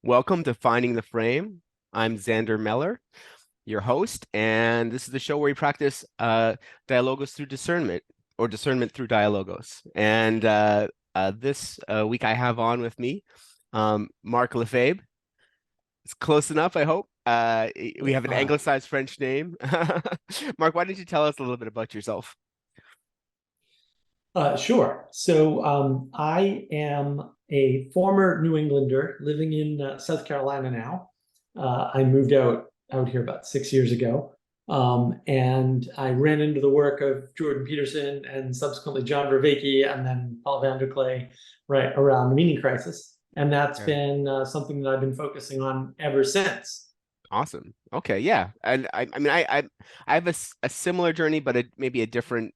Welcome to Finding the Frame. I'm Xander Meller, your host, and this is the show where we practice dialogos through discernment or discernment through dialogos. And this week I have on with me Mark Lefebvre. It's close enough, I hope. We have an anglicized French name. Mark, why don't you tell us a little bit about yourself? Sure. So I am a former New Englander living in South Carolina now. I moved out here about 6 years ago, and I ran into the work of Jordan Peterson and subsequently John Vervaeke and then Paul van der Klee right around the meaning crisis, and that's Yeah. been something that I've been focusing on ever since. Awesome. Okay, yeah. And I have a similar journey, but maybe a different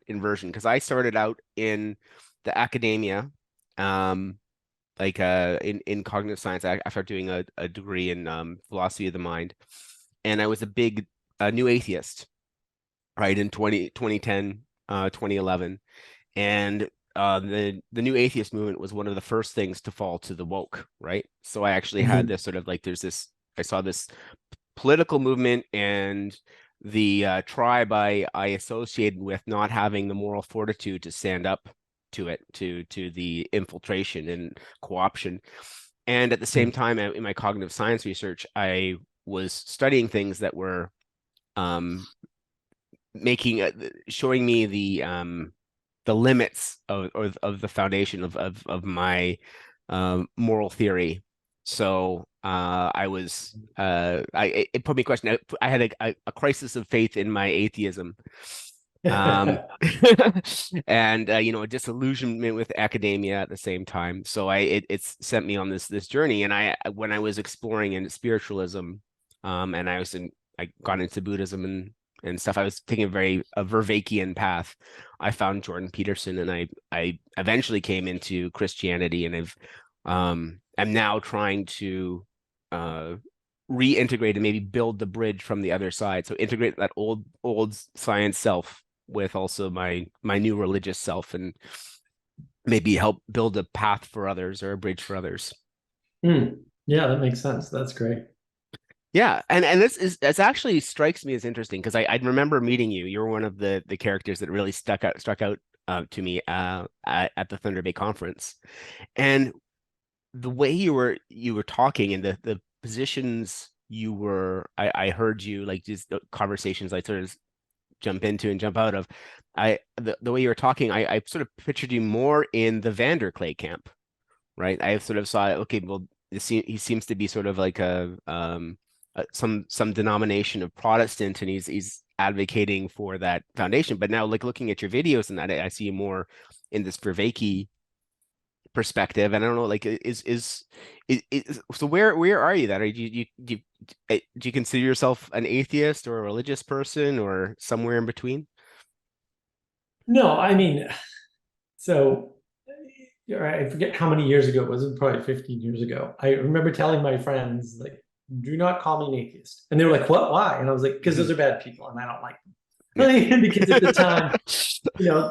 inversion because I started out in the academia, um, in cognitive science. I started doing a degree in philosophy of the mind, and I was a big new atheist, right, in 2010, 2011. And the new atheist movement was one of the first things to fall to the woke, right? So I actually had Mhm. this sort of like I saw this political movement and the tribe I associated with not having the moral fortitude to stand up to it, to the infiltration and co-option. And at the same time, in my cognitive science research, I was studying things that were um, making showing me the limits of the foundation of my moral theory. So it put me in question. I had a crisis of faith in my atheism. Um, and a disillusionment with academia at the same time. So it's sent me on this journey. And when I was exploring in spiritualism, and I got into Buddhism and stuff, I was taking a Vervaekean path. I found Jordan Peterson, and I eventually came into Christianity, and I'm now trying to uh reintegrate and maybe build the bridge from the other side. So integrate that old science self with also my new religious self, and maybe help build a path for others or a bridge for others. Yeah, that makes sense. That's great. Yeah, and this actually strikes me as interesting because I remember meeting you. You were one of the characters that really struck out to me at the Thunder Bay conference, and the way you were talking and the positions you were. I heard you like just the conversations I sort of jump into and jump out of. The way you were talking, I sort of pictured you more in the Vanderklay camp, right? I sort of saw, okay, well, he seems to be sort of like some denomination of Protestant, and he's advocating for that foundation. But now, like looking at your videos and that, I see more in this Vervaeke perspective, and I don't know, like, so where are you? That are do you consider yourself an atheist or a religious person or somewhere in between? No, I mean, so I forget how many years ago it was. It was probably 15 years ago. I remember telling my friends, like, do not call me an atheist. And they were like, what? Why? And I was like, because those Mhm. are bad people and I don't like Yeah. them. Because at the time,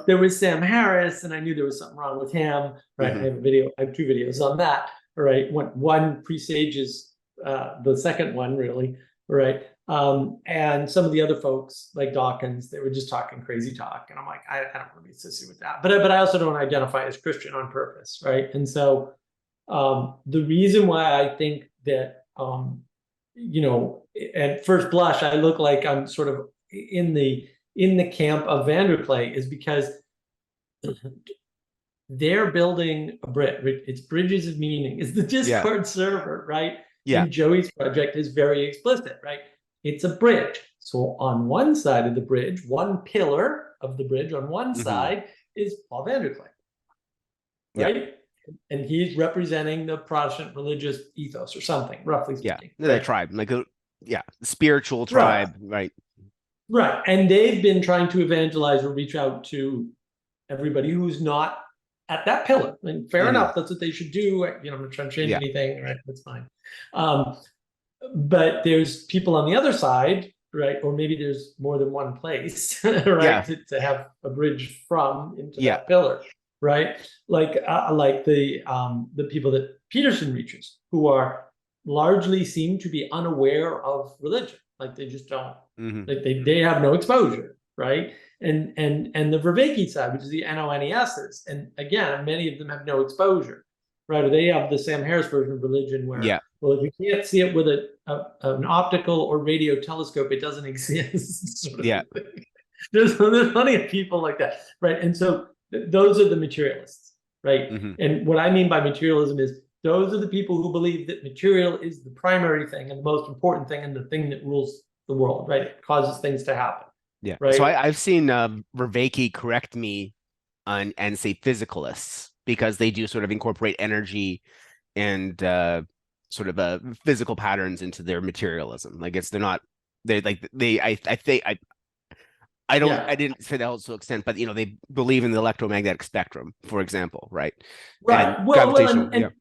there was Sam Harris and I knew there was something wrong with him. Right. Hmm. I have two videos on that. Right. One presages the second one, really. Right. And some of the other folks like Dawkins, they were just talking crazy talk. And I'm like, I don't really associate with that. But I also don't identify as Christian on purpose. Right. And so the reason why I think that, at first blush, I look like I'm sort of in the camp of Vanderklay is because they're building a bridge. It's bridges of meaning. It's the Yeah. Discord server, right? Yeah. And Joey's project is very explicit, right? It's a bridge. So on one side of the bridge, one pillar of the bridge on one Hmm. side is Paul Vanderklay, Yeah. right? And he's representing the Protestant religious ethos or something, roughly Yeah. speaking, The right? tribe, like yeah, spiritual Right, tribe, right? right. And they've been trying to evangelize or reach out to everybody who's not at that pillar. And fair Hmm. enough, that's what they should do. I'm not trying to change Yeah. anything, right? That's fine. Um, but there's people on the other side, right? Or maybe there's more than one place, right? Yeah. To have a bridge from into Yeah. that pillar, right? Like the people that Peterson reachers who are largely seem to be unaware of religion. Like they just don't, like they have no exposure, right? And the Vervaeke side, which is the NONESs, and again, many of them have no exposure, right? Or they have the Sam Harris version of religion where, well, if you can't see it with an optical or radio telescope, it doesn't exist. Sort of thing. There's plenty of people like that, right? And so those are the materialists, right? And what I mean by materialism is those are the people who believe that material is the primary thing and the most important thing and the thing that rules the world, right? It causes things to happen. Yeah. Right. So I've seen Vervaeke correct me and say physicalists, because they do sort of incorporate energy and sort of physical patterns into their materialism. Like I didn't say that to extent, but they believe in the electromagnetic spectrum, for example, right? Right. And gravitational,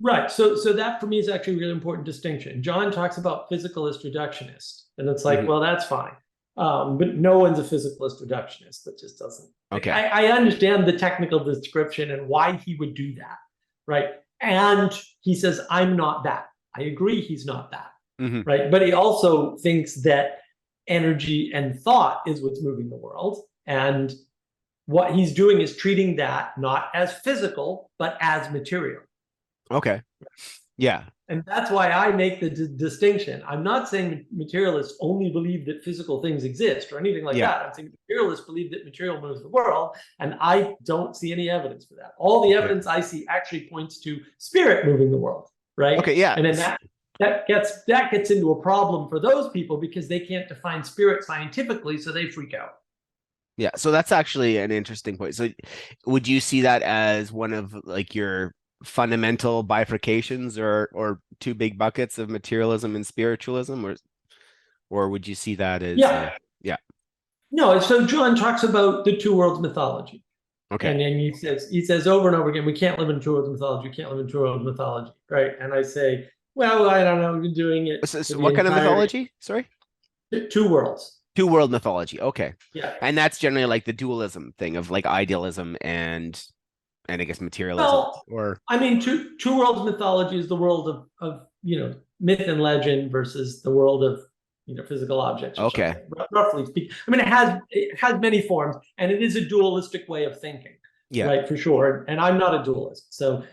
right. So that for me is actually a really important distinction. John talks about physicalist reductionist, and it's like, well, that's fine. But no one's a physicalist reductionist. That just doesn't. Okay. I understand the technical description and why he would do that, right? And he says, I'm not that. I agree he's not that, right? But he also thinks that energy and thought is what's moving the world. And what he's doing is treating that not as physical, but as material. Okay. Yeah. And that's why I make the distinction. I'm not saying materialists only believe that physical things exist or anything like that. I'm saying materialists believe that material moves the world, and I don't see any evidence for that. All the evidence I see actually points to spirit moving the world, right? Okay, yeah. And then that gets into a problem for those people because they can't define spirit scientifically, so they freak out. Yeah, so that's actually an interesting point. So would you see that as one of like your fundamental bifurcations or two big buckets of materialism and spiritualism, or would you see that as No, so John talks about the two worlds mythology. Okay. And then he says over and over again, we can't live in two worlds mythology, we can't live in two worlds mythology, right? And I say, well, I don't know, we've been doing it. So what kind of mythology? Sorry? Two worlds. Two world mythology. Okay. Yeah. And that's generally like the dualism thing of like idealism and I guess materialism. Well, or I mean, two worlds mythology is the world of myth and legend versus the world of physical objects. Okay. Roughly speaking. I mean, it has many forms, and it is a dualistic way of thinking. Yeah. Right, for sure. And I'm not a dualist, so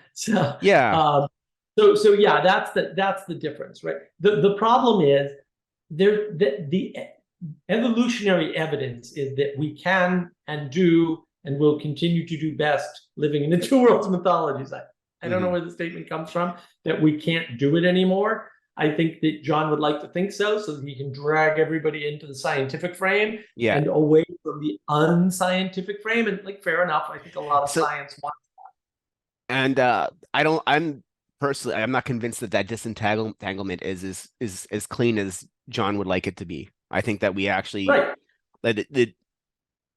yeah. So yeah, that's the difference, right? The problem is the evolutionary evidence is that we can and do and will continue to do best living in the two worlds mythologies. I don't know where the statement comes from that we can't do it anymore. I think that John would like to think so that he can drag everybody into the scientific frame and away from the unscientific frame. And like, fair enough. I think a lot of science wants that. And I'm not convinced that disentanglement is as clean as John would like it to be. I think that we actually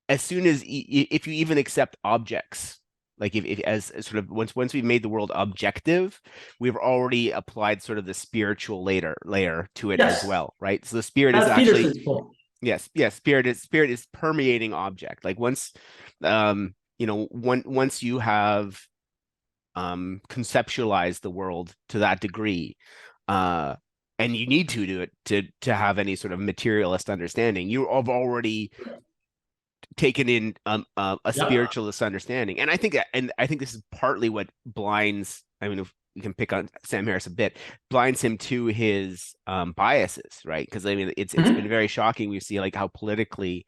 as soon as if you even accept objects, like if as sort of once we've made the world objective, we've already applied sort of the spiritual layer to it as well, right? So the spirit is actually spirit is permeating object. Like once once you have conceptualized the world to that degree, and you need to do it to have any sort of materialist understanding, you have already taken in a spiritualist understanding. And I think this is partly what blinds, I mean, if we can pick on Sam Harris a bit, blinds him to his biases, right? Because I mean, it's been very shocking. We see like how politically,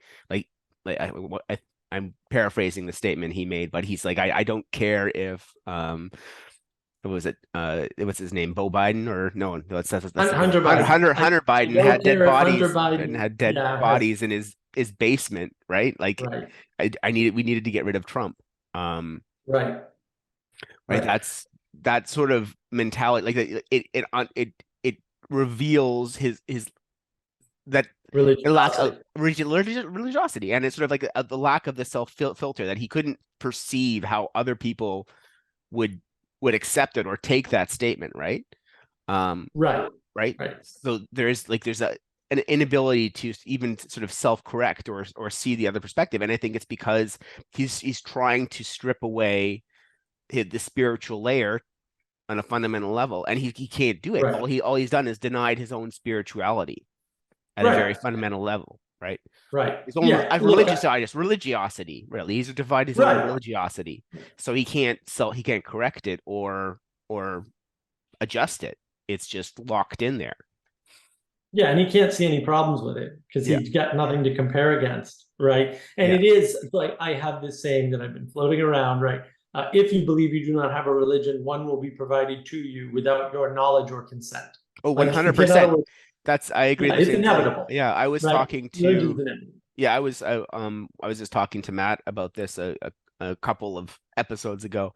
I'm paraphrasing the statement he made, but he's like, I don't care if what was it? What's his name? Bo Biden or no? That's Hunter Biden. Hunter Biden had dead bodies and had dead bodies in his basement, right? Like we needed to get rid of Trump. Right. That's that sort of mentality. Like it reveals his that lack of religiosity, and it's sort of like the lack of the self filter that he couldn't perceive how other people would accept it or take that statement, right? Right. So there's an inability to even sort of self-correct or see the other perspective, and I think it's because he's trying to strip away the spiritual layer on a fundamental level, and he can't do it. Right. All he's done is denied his own spirituality at a very Right. fundamental level, right? Right. His own Yeah. Look. religiosity, really. He's divided his own Right. religiosity, so he can't correct it or adjust it. It's just locked in there. Yeah, and he can't see any problems with it because Yeah, he's got nothing to compare against, right? And yeah. it is like I have this saying that I've been floating around, right? If you believe you do not have a religion, one will be provided to you without your knowledge or consent. Oh, Like, in 100%. other words, I agree yeah, the it's same thing. inevitable, Yeah, I was right? talking Religion's to inevitable. yeah, I was just talking to Matt about this a couple of episodes ago.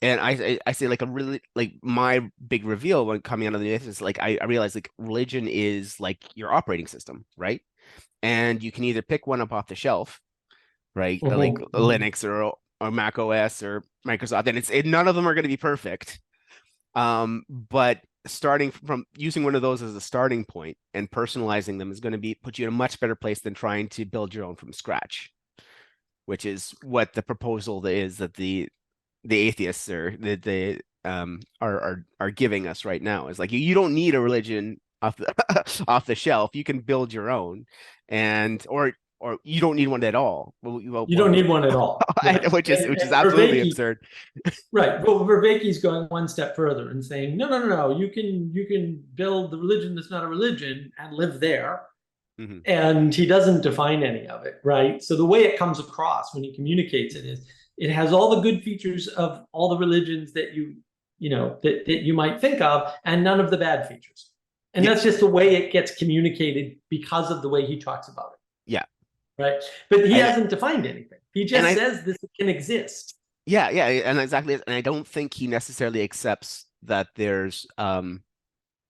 And I say like a really like my big reveal when coming out of the is like I realized like religion is like your operating system, right? And you can either pick one up off the shelf, right? Like Mhm. Linux or Mac OS or Microsoft, and none of them are going to be perfect. But starting from using one of those as a starting point and personalizing them is going to be put you in a much better place than trying to build your own from scratch, which is what the proposal is that the atheists or are giving us right now. Is like you don't need a religion off the off the shelf. You can build your own, and or you don't need one at all. You don't need one at all, right? Which is And absolutely Vervaeke, absurd. right? But Vervaeke's going one step further and saying, no, no, no, no. You can build the religion that's not a religion and live there. Mhm. And he doesn't define any of it, right? So the way it comes across when he communicates it is it has all the good features of all the religions that that you might think of, and none of the bad features. And Yeah, that's just the way it gets communicated because of the way he talks about yeah, it, right? But he and hasn't defined anything. He and just I says this can exist. yeah, and exactly, and I don't think he necessarily accepts that there's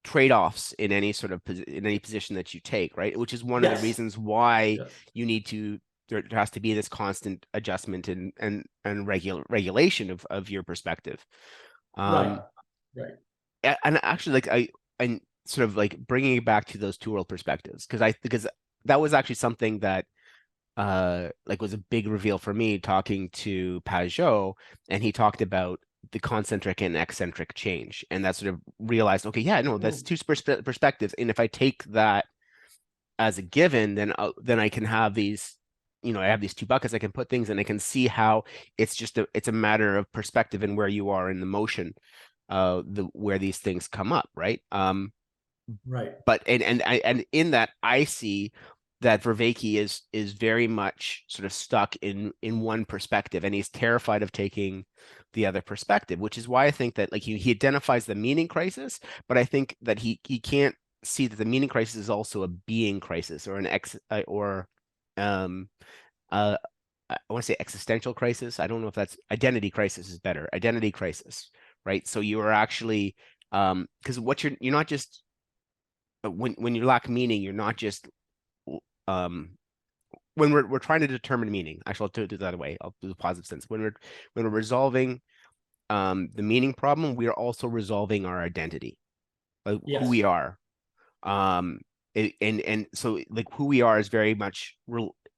trade-offs in any sort of in any position that you take, right? Which is one of the Yes. reasons why Yes. you need to there has to be this constant adjustment and regulation of your perspective. Right. Um, Right. and actually, like and sort of like bringing it back to those two world perspectives because that was actually something that like was a big reveal for me talking to Pajot, and he talked about the concentric and eccentric change, and that sort of realized, okay, yeah, no, that's two perspectives, and if I take that as a given, then I can have these, I have these two buckets I can put things, and I can see how it's a matter of perspective and where you are in the motion, where these things come up, right? Right. But and in that I see that Vervaeke is very much sort of stuck in one perspective, and he's terrified of taking the other perspective, which is why I think that like he identifies the meaning crisis, but I think that he can't see that the meaning crisis is also a being crisis or an um I want to say existential crisis. I don't know if that's identity crisis is better. Identity crisis, right? So you are actually because what you're not just when you lack meaning, you're not just um when we're trying to determine meaning. Actually, I'll do it that way. I'll do the positive sense. When we're resolving the meaning problem, we are also resolving our identity, like who we Yes. are. Um and so like who we are is very much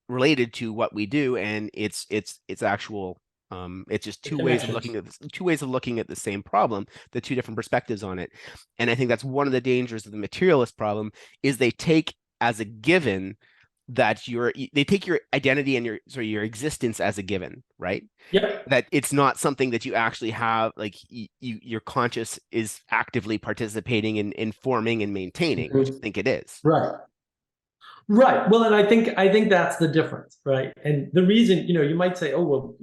related to what we do, and it's actual it's just The looking connections. at two ways of looking at the same problem, the two different perspectives on it. And I think that's one of the dangers of the materialist problem is they take as a given that they take your identity and your existence as a given, right? Yep. That it's not something that you actually have, like your conscious is actively participating in forming and maintaining, which I Mhm. think it is. Right. Right. Well, and I think that's the difference, right? And the reason, you might say, oh, well,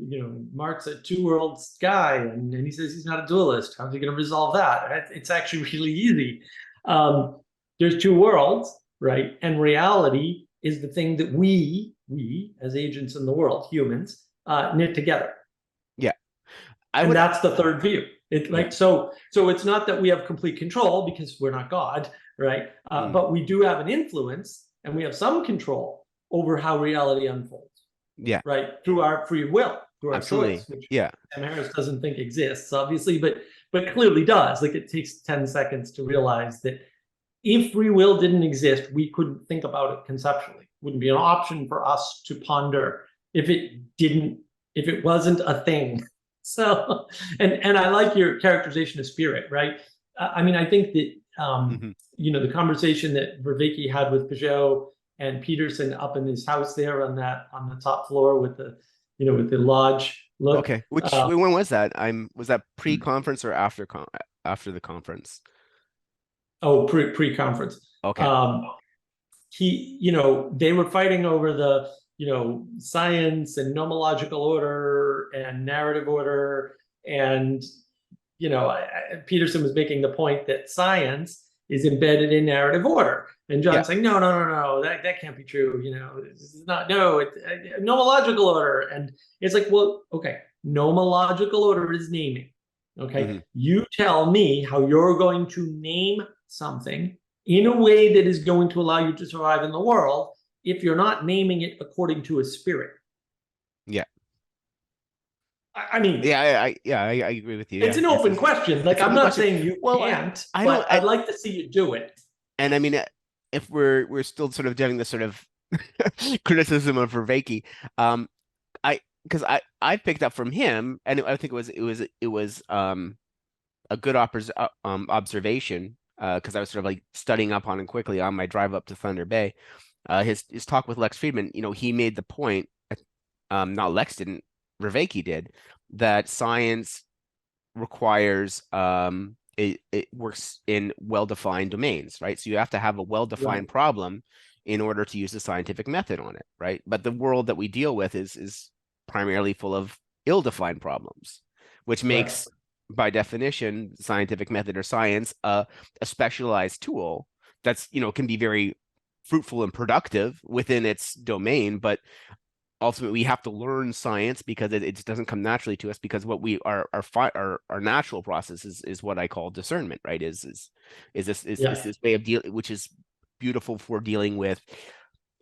Mark's a two worlds guy, and he says he's not a dualist. How's he going to resolve that? It's actually really easy. Um, there's two worlds, right? And reality is the thing that we as agents in the world, humans, knit together. Yeah, I And would. that's the third view. Yeah. So it's not that we have complete control because we're not God, right? Mm, But we do have an influence and we have some control over how reality unfolds, yeah, right? Through our free will, through our absolutely. choice, which Yeah. Sam Harris doesn't think exists, obviously, but clearly does. Like it takes 10 seconds to realize that if free will didn't exist, we couldn't think about it conceptually. It wouldn't be an option for us to ponder if it wasn't a thing. So, and I like your characterization of spirit, right? I mean, I think that the conversation that Vervaeke had with Peugeot and Peterson up in his house there on the top floor with the with the lodge look. Okay. When was that? Was that pre-conference or after the conference? Oh, pre-conference. Okay. They were fighting over the science and nomological order and narrative order, and Peterson was making the point that science is embedded in narrative order, and John's saying no, that can't be true. This is not, no, it's nomological order. And it's like, well, okay, nomological order is naming. Okay, you tell me how you're going to name something in a way that is going to allow you to survive in the world if you're not naming it according to a spirit. Yeah. I mean, I agree with you. It's an open question. Like, I'm not saying you can't, but I'd like to see you do it. And I mean, if we're still sort of doing this sort of criticism of Vervaeke, because I picked up from him, and I think it was a good observation, because I was sort of like studying up on it quickly on my drive up to Thunder Bay. His talk with Lex Friedman, he made the point, not Lex didn't, Vervaeke did, that science requires it works in well-defined domains, right? So you have to have a well-defined problem in order to use the scientific method on it, right? But the world that we deal with is primarily full of ill-defined problems, which makes, by definition, scientific method or science a specialized tool that's can be very fruitful and productive within its domain, but ultimately we have to learn science because it just doesn't come naturally to us, because what we our natural process is what I call discernment, right? Is this way of dealing, which is beautiful for dealing with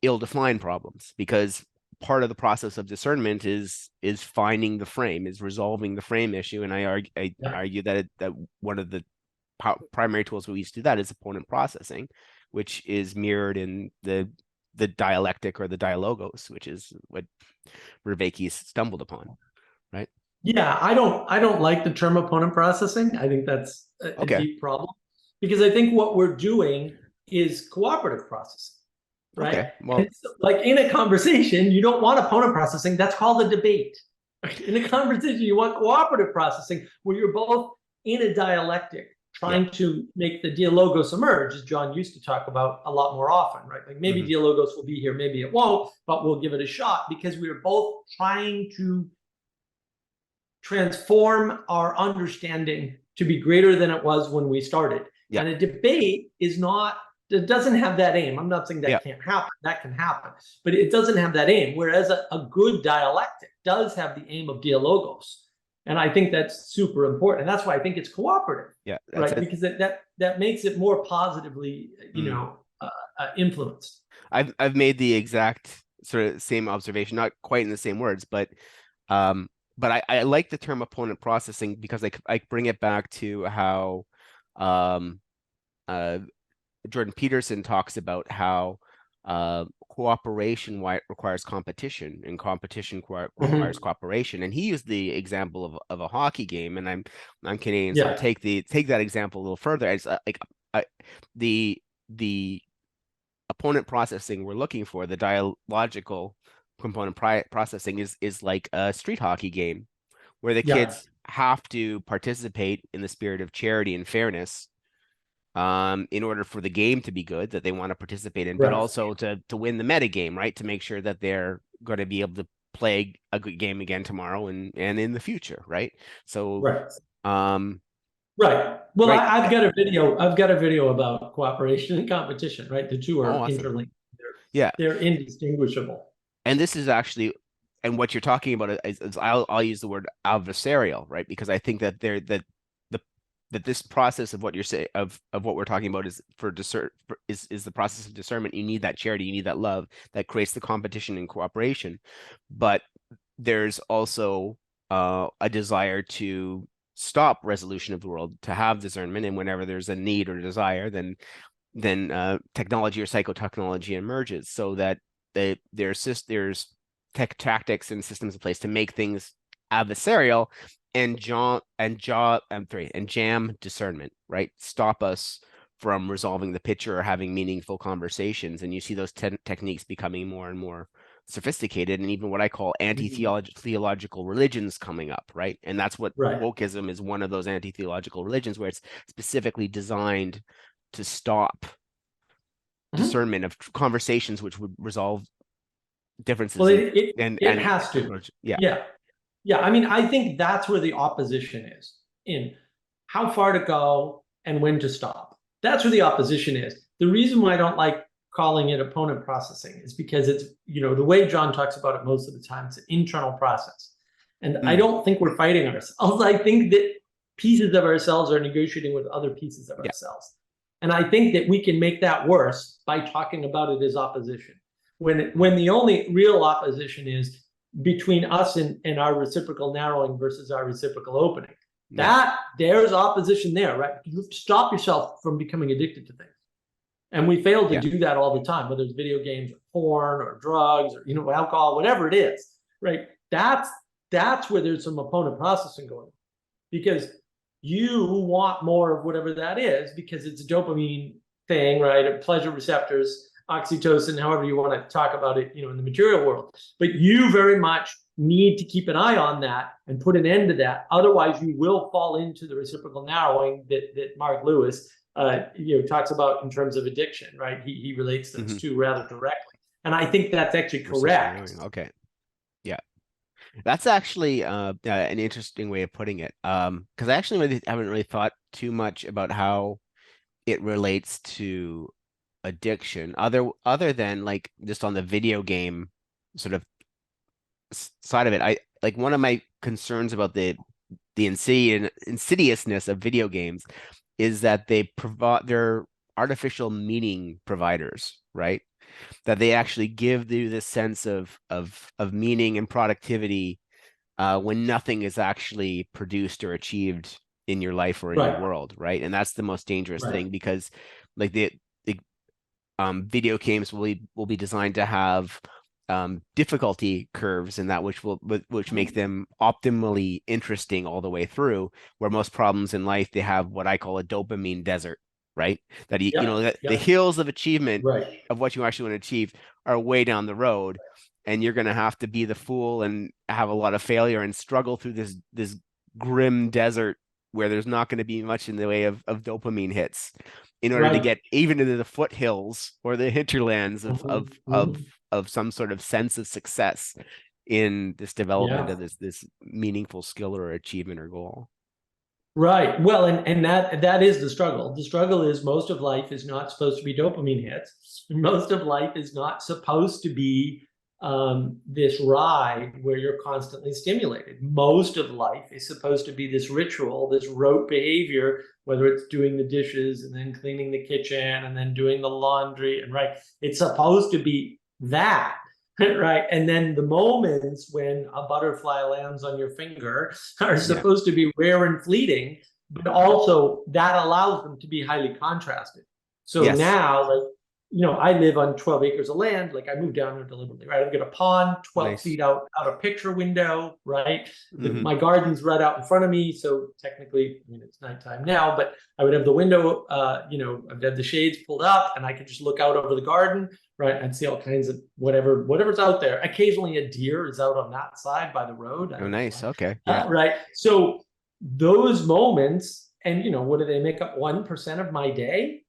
ill-defined problems, because part of the process of discernment is finding the frame, is resolving the frame issue. And I argue that one of the primary tools we use to do that is opponent processing, which is mirrored in the dialectic or the dialogos, which is what Vervaeke stumbled upon, right? Yeah, I don't like the term opponent processing. I think that's a deep problem, because I think what we're doing is cooperative processing, right? Okay, well, it's like in a conversation, you don't want opponent processing. That's called a debate. In a conversation, you want cooperative processing, where you're both in a dialectic, trying to make the dialogos emerge, as John used to talk about a lot more often, right? Like, maybe dialogos will be here, maybe it won't, but we'll give it a shot, because we are both trying to transform our understanding to be greater than it was when we started. And a debate it doesn't have that aim. I'm not saying that can't happen. That can happen, but it doesn't have that aim. Whereas a good dialectic does have the aim of dialogos. And I think that's super important. And that's why I think it's cooperative. Right? Because that makes it more positively, influenced. I've made the exact sort of same observation, not quite in the same words, but I like the term opponent processing, because I bring it back to how Jordan Peterson talks about how cooperation requires competition, and competition requires cooperation. And he used the example of a hockey game, and I'm Canadian, so I'll take that example a little further. It's the opponent processing we're looking for, the dialogical component processing, is like a street hockey game, where the kids have to participate in the spirit of charity and fairness, in order for the game to be good that they want to participate in, but also to win the meta game, right? To make sure that they're going to be able to play a good game again tomorrow and in the future, right? So, Well, I've got a video about cooperation and competition, right? The two are interlinked. They're indistinguishable. And this is actually, and what you're talking about is I'll use the word adversarial, right? Because I think that that this process of what you're saying, of what we're talking about, is is the process of discernment. You need that charity, you need that love that creates the competition and cooperation, but there's also a desire to stop resolution of the world, to have discernment, and whenever there's a need or desire, then technology or psychotechnology emerges, so that there's tech tactics and systems in place to make things adversarial, and jam discernment, right? Stop us from resolving the picture or having meaningful conversations. And you see those techniques becoming more and more sophisticated, and even what I call anti-theological religions coming up, right? And that's what wokeism is, one of those anti-theological religions, where it's specifically designed to stop discernment of conversations which would resolve differences. Well, it has to. Yeah. I mean, I think that's where the opposition is, in how far to go and when to stop. That's where the opposition is. The reason why I don't like calling it opponent processing is because it's, the way John talks about it most of the time, it's an internal process. And I don't think we're fighting ourselves. I think that pieces of ourselves are negotiating with other pieces of ourselves. And I think that we can make that worse by talking about it as opposition. When the only real opposition is between us and our reciprocal narrowing versus our reciprocal opening. There's opposition there, right? You have to stop yourself from becoming addicted to things. And we fail to do that all the time, whether it's video games or porn or drugs or, alcohol, whatever it is, right? That's where there's some opponent processing going on, because you want more of whatever that is, because it's a dopamine thing, right? Pleasure receptors, oxytocin, however you want to talk about it, in the material world. But you very much need to keep an eye on that and put an end to that. Otherwise, you will fall into the reciprocal narrowing that Mark Lewis, talks about in terms of addiction, right? He relates those two rather directly. And I think that's actually correct. Okay. Yeah. That's actually an interesting way of putting it. Because I actually haven't really thought too much about how it relates to addiction, other than like just on the video game sort of side of it. I like, one of my concerns about the insidiousness of video games is that they're artificial meaning providers, right? That they actually give you this sense of meaning and productivity when nothing is actually produced or achieved in your life or in your world, right? And that's the most dangerous thing, because like the video games will be designed to have difficulty curves, and that which make them optimally interesting all the way through, where most problems in life, they have what I call a dopamine desert, right? That the hills of achievement of what you actually want to achieve are way down the road, and you're going to have to be the fool and have a lot of failure and struggle through this grim desert where there's not going to be much in the way of dopamine hits in order to get even into the foothills or the hinterlands of some sort of sense of success in this development of this meaningful skill or achievement or goal. Right. Well, and that is the struggle. The struggle is most of life is not supposed to be dopamine hits. Most of life is not supposed to be this ride where you're constantly stimulated. Most of life is supposed to be this ritual, this rote behavior, whether it's doing the dishes and then cleaning the kitchen and then doing the laundry, and it's supposed to be that. Right. And then the moments when a butterfly lands on your finger are supposed to be rare and fleeting, but also that allows them to be highly contrasted. So now, I live on 12 acres of land. Like, I moved down here deliberately, right? I've got a pond 12 feet out a picture window, right? My garden's right out in front of me. So technically, it's nighttime now, but I would have the window, I'd have the shades pulled up and I could just look out over the garden, right? I'd see all kinds of whatever's out there. Occasionally a deer is out on that side by the road. Oh, nice. Okay. Right. So those moments, and what do they make up? 1% of my day?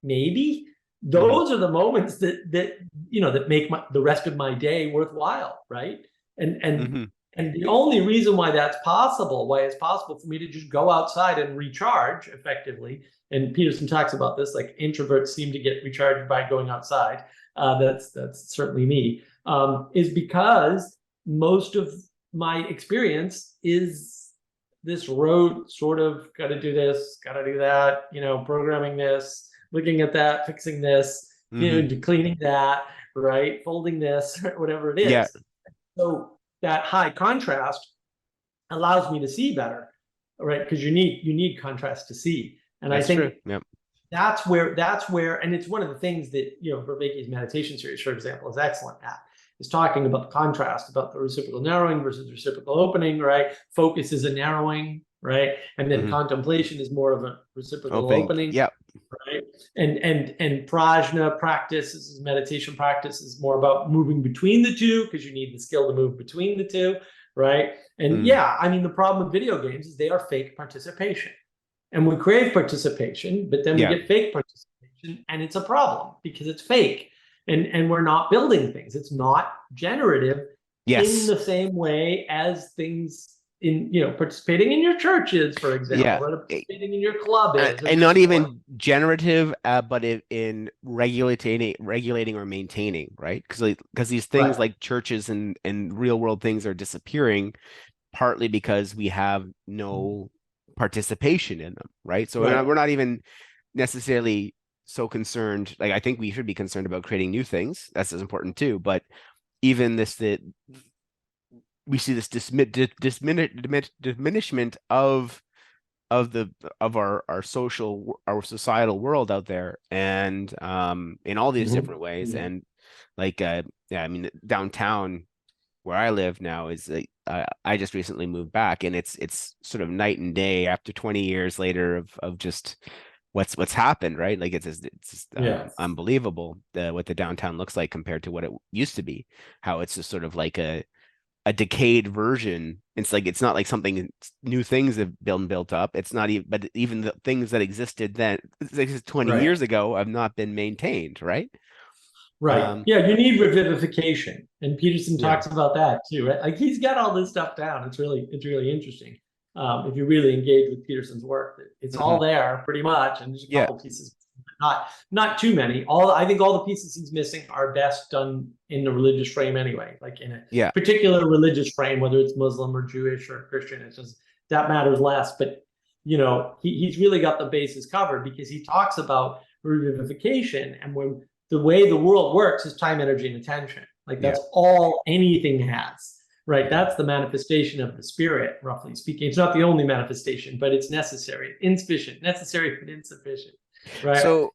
Maybe. Those are the moments that make the rest of my day worthwhile, right? And the only reason why it's possible for me to just go outside and recharge effectively, and Peterson talks about this, like introverts seem to get recharged by going outside. That's certainly me. Is because most of my experience is this road sort of got to do this, got to do that, programming this, looking at that, fixing this, cleaning that, right? Folding this, whatever it is. Yeah. So that high contrast allows me to see better, right? Because you need contrast to see. And that's, I think that's where, and it's one of the things that, Vervaeke's meditation series, for example, is excellent at, is talking about the contrast, about the reciprocal narrowing versus reciprocal opening, right? Focus is a narrowing, right? And then contemplation is more of a reciprocal opening. Yeah. Right. And prajna practice, this is meditation practice, is more about moving between the two, because you need the skill to move between the two, right? And yeah, I mean, the problem with video games is they are fake participation. And we crave participation, but then we get fake participation, and it's a problem because it's fake. And we're not building things. It's not generative in the same way as things in, participating in your churches, for example, or participating in your club is, and not even generative, but in regulating or maintaining, right? Because these things like churches and real world things are disappearing, partly because we have no participation in them, right? So we're not even necessarily so concerned. Like, I think we should be concerned about creating new things. That's as important too. But even that we see this diminishment of our societal world out there, and in all these different ways. And like I mean, downtown where I live now is I just recently moved back, and it's sort of night and day after 20 years later of just what's happened, right? Like it's unbelievable what the downtown looks like compared to what it used to be. How it's just sort of like a decayed version. It's not like something new things have been built up. It's not even, but even the things that existed 20 years ago have not been maintained, right? Right. Yeah, you need revivification. And Peterson talks about that too, right? Like, he's got all this stuff down. It's really interesting. If you really engage with Peterson's work, it's all there pretty much. And there's a couple pieces, not too many. I think all the pieces he's missing are best done in the religious frame anyway, like in a particular religious frame, whether it's Muslim or Jewish or Christian. It's just that matters less. But he's really got the bases covered, because he talks about revivification, and when the way the world works is time, energy, and attention. Like, that's all anything has, right? That's the manifestation of the spirit, roughly speaking. It's not the only manifestation, but it's necessary, insufficient, necessary but insufficient, right? So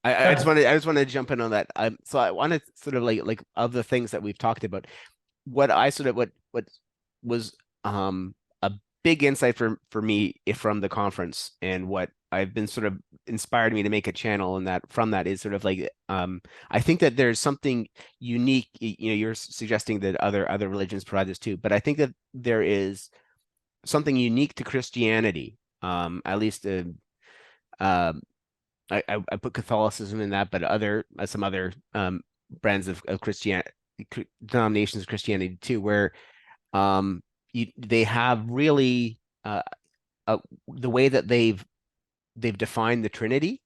I just want to jump in on that. So I want to sort of like of the things that we've talked about, what was a big insight for me from the conference, and what I've been sort of inspired me to make a channel, and that from that is sort of like I think that there's something unique. You're suggesting that other religions provide this too, but I think that there is something unique to Christianity. At least I put Catholicism in that, but some other brands of Christianity, denominations of Christianity too, where they have really the way that they've defined the Trinity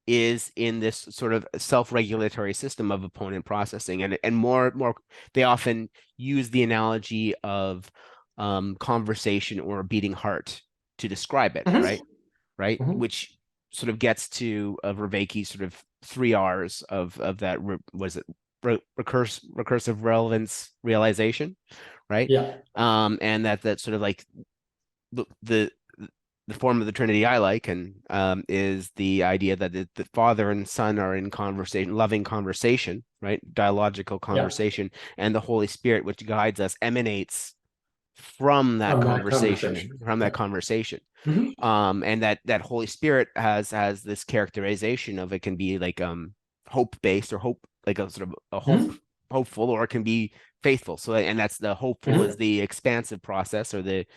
is in this sort of self-regulatory system of opponent processing, and more they often use the analogy of conversation or a beating heart to describe it, right? Which sort of gets to Vervaeke sort of 3 R's of that. Was it recursive relevance realization, right? And that sort of like the form of the Trinity I like, and is the idea that the Father and Son are in conversation, loving conversation, right? Dialogical conversation, and the Holy Spirit, which guides us, emanates from that conversation. And that Holy Spirit has this characterization of, it can be like hope based, or hope, like a sort of a hopeful, or it can be faithful. So, and that's the hopeful is the expansive process, or the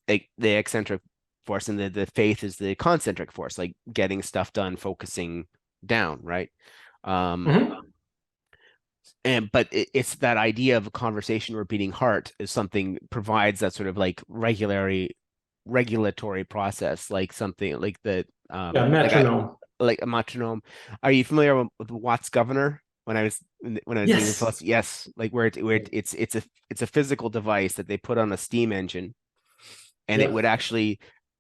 eccentric force, and the faith is the concentric force, like getting stuff done, focusing down, right? But it's that idea of a conversation or beating heart is something, provides that sort of like regulatory process, like something like the metronome, like a metronome. Are you familiar with Watt's governor? When I was doing philosophy, yes, like where it's a physical device that they put on a steam engine, and it would actually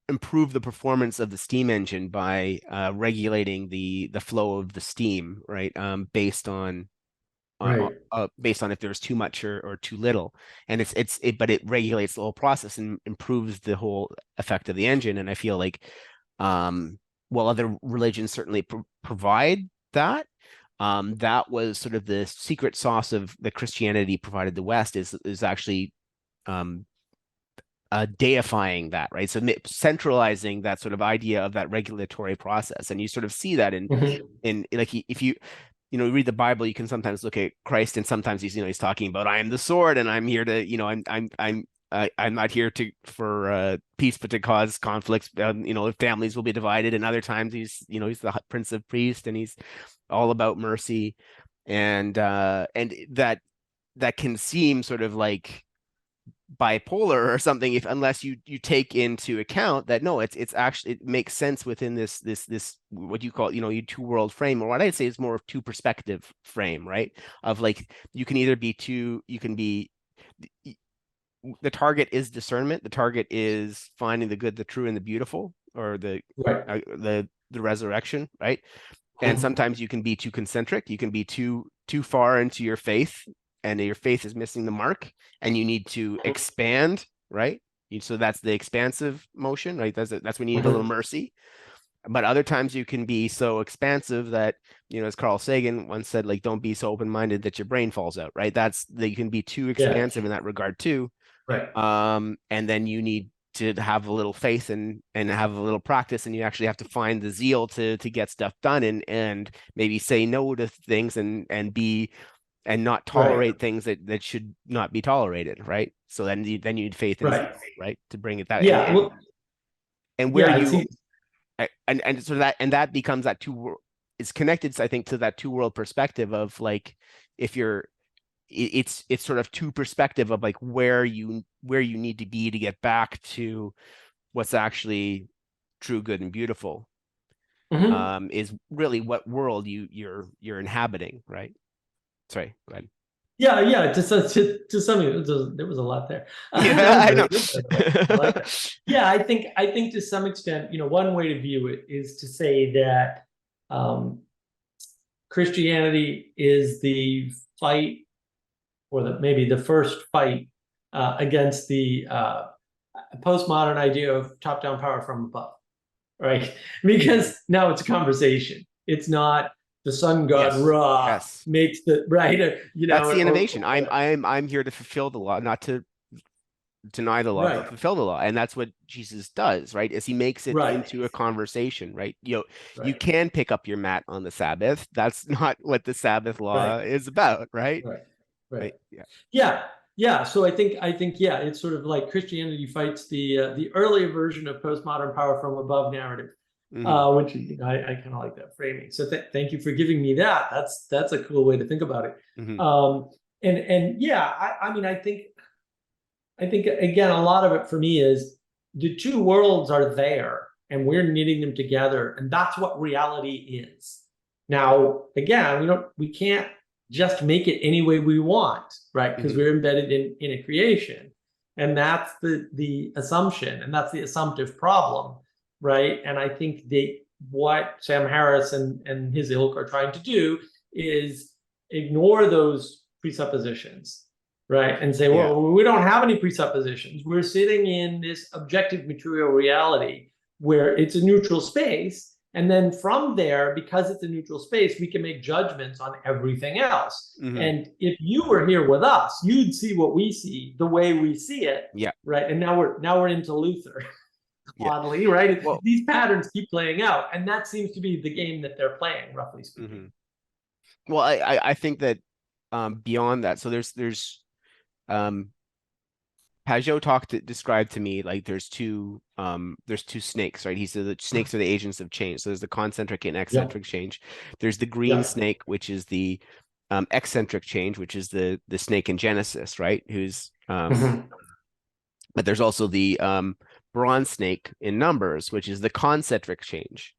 improve the performance of the steam engine by regulating the flow of the steam, right? Based on if there's too much or too little, and but it regulates the whole process and improves the whole effect of the engine. And I feel like, other religions certainly provide that, that was sort of the secret sauce of that Christianity provided the West is actually um, deifying that, right? So centralizing that sort of idea of that regulatory process, and you sort of see that in like if you read the Bible, you can sometimes look at Christ, and sometimes he's talking about I am the sword, and I'm here to I'm not here for peace, but to cause conflicts. Families will be divided, and other times he's the Prince of Priests, and he's all about mercy, and that can seem sort of like bipolar or something unless you take into account that no, it's actually, it makes sense within this what you call your two world frame, or what I'd say is more of two perspective frame, right? Of like you can be the target is discernment, the target is finding the good, the true, and the beautiful, or the resurrection, right? And sometimes you can be too concentric, you can be too far into your faith, and your faith is missing the mark, and you need to expand, right? So that's the expansive motion, right? That's when you need a little mercy. But other times you can be so expansive that, as Carl Sagan once said, like, don't be so open-minded that your brain falls out, right? You can be too expansive in that regard too. Right. And then you need to have a little faith and have a little practice, and you actually have to find the zeal to get stuff done, and maybe say no to things, and not tolerate things that should not be tolerated, right? So then you need faith and zeal, right, to bring it that. And where you and so that becomes that it's connected, I think, to that two world perspective of like, if you're it's sort of two perspective of like where you need to be to get back to what's actually true, good, and beautiful, is really what world you're inhabiting, right? Sorry, go ahead. Yeah. To some there was a lot there. Yeah, I know. Yeah, I think to some extent, one way to view it is to say that Christianity is the fight, or maybe the first fight against the postmodern idea of top-down power from above, right? Because now it's a conversation. It's not the sun god Ra makes the right. That's the innovation. I'm here to fulfill the law, not to deny the law, but fulfill the law, and that's what Jesus does, right? Is he makes it into a conversation, right? You can pick up your mat on the Sabbath. That's not what the Sabbath law is about, right? Right. Yeah. So I think it's sort of like Christianity fights the earlier version of postmodern power from above narrative, which I kind of like that framing. So thank you for giving me that. That's a cool way to think about it. And yeah, I mean, I think again, a lot of it for me is the two worlds are there, and we're knitting them together, and that's what reality is. Now, again, we can't just make it any way we want, right? Because we're embedded in a creation, and that's the assumption, and that's the assumptive problem, right? And I think what Sam Harris and his ilk are trying to do is ignore those presuppositions, right? And say, well, we don't have any presuppositions. We're sitting in this objective material reality where it's a neutral space. And then from there, because it's a neutral space, we can make judgments on everything else. And if you were here with us, you'd see what we see the way we see it. Yeah. Right. And now we're into Luther. Oddly, right? Well, these patterns keep playing out. And that seems to be the game that they're playing, roughly speaking. Well, I think that beyond that, so there's Pajot described to me like there's two snakes, right? He said that snakes are the agents of change. So there's the concentric and eccentric change. There's the green snake, which is the eccentric change, which is the snake in Genesis, right? Who's but there's also the bronze snake in Numbers, which is the concentric change.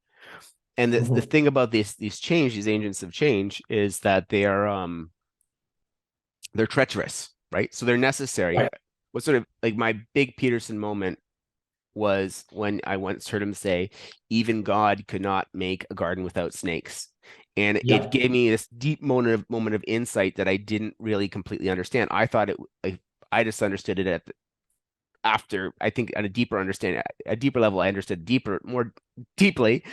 And the thing about these agents of change, is that they are they're treacherous, right? So they're necessary. What sort of like my big Peterson moment was when I once heard him say, even God could not make a garden without snakes. And it gave me this deep moment of insight that I didn't really completely understand. I thought I just understood it after, I think at a deeper understanding, a deeper level, I understood more deeply,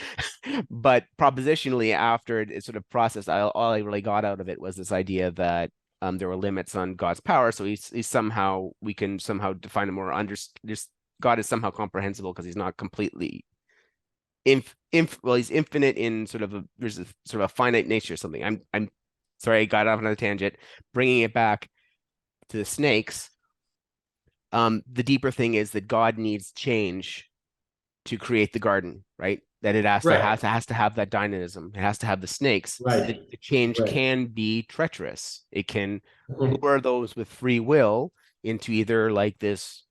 but propositionally after it sort of processed, all I really got out of it was this idea that there were limits on God's power. So he's somehow, we can somehow define it more just God is somehow comprehensible because he's not completely well, he's infinite in sort of there's a sort of a finite nature or something. I'm sorry, I got off on a tangent. Bringing it back to the snakes, the deeper thing is that God needs change to create the garden, right? That it has to have that dynamism. It has to have the snakes. Right. The change Right. can be treacherous. It can Mhm. lure those with free will into either like this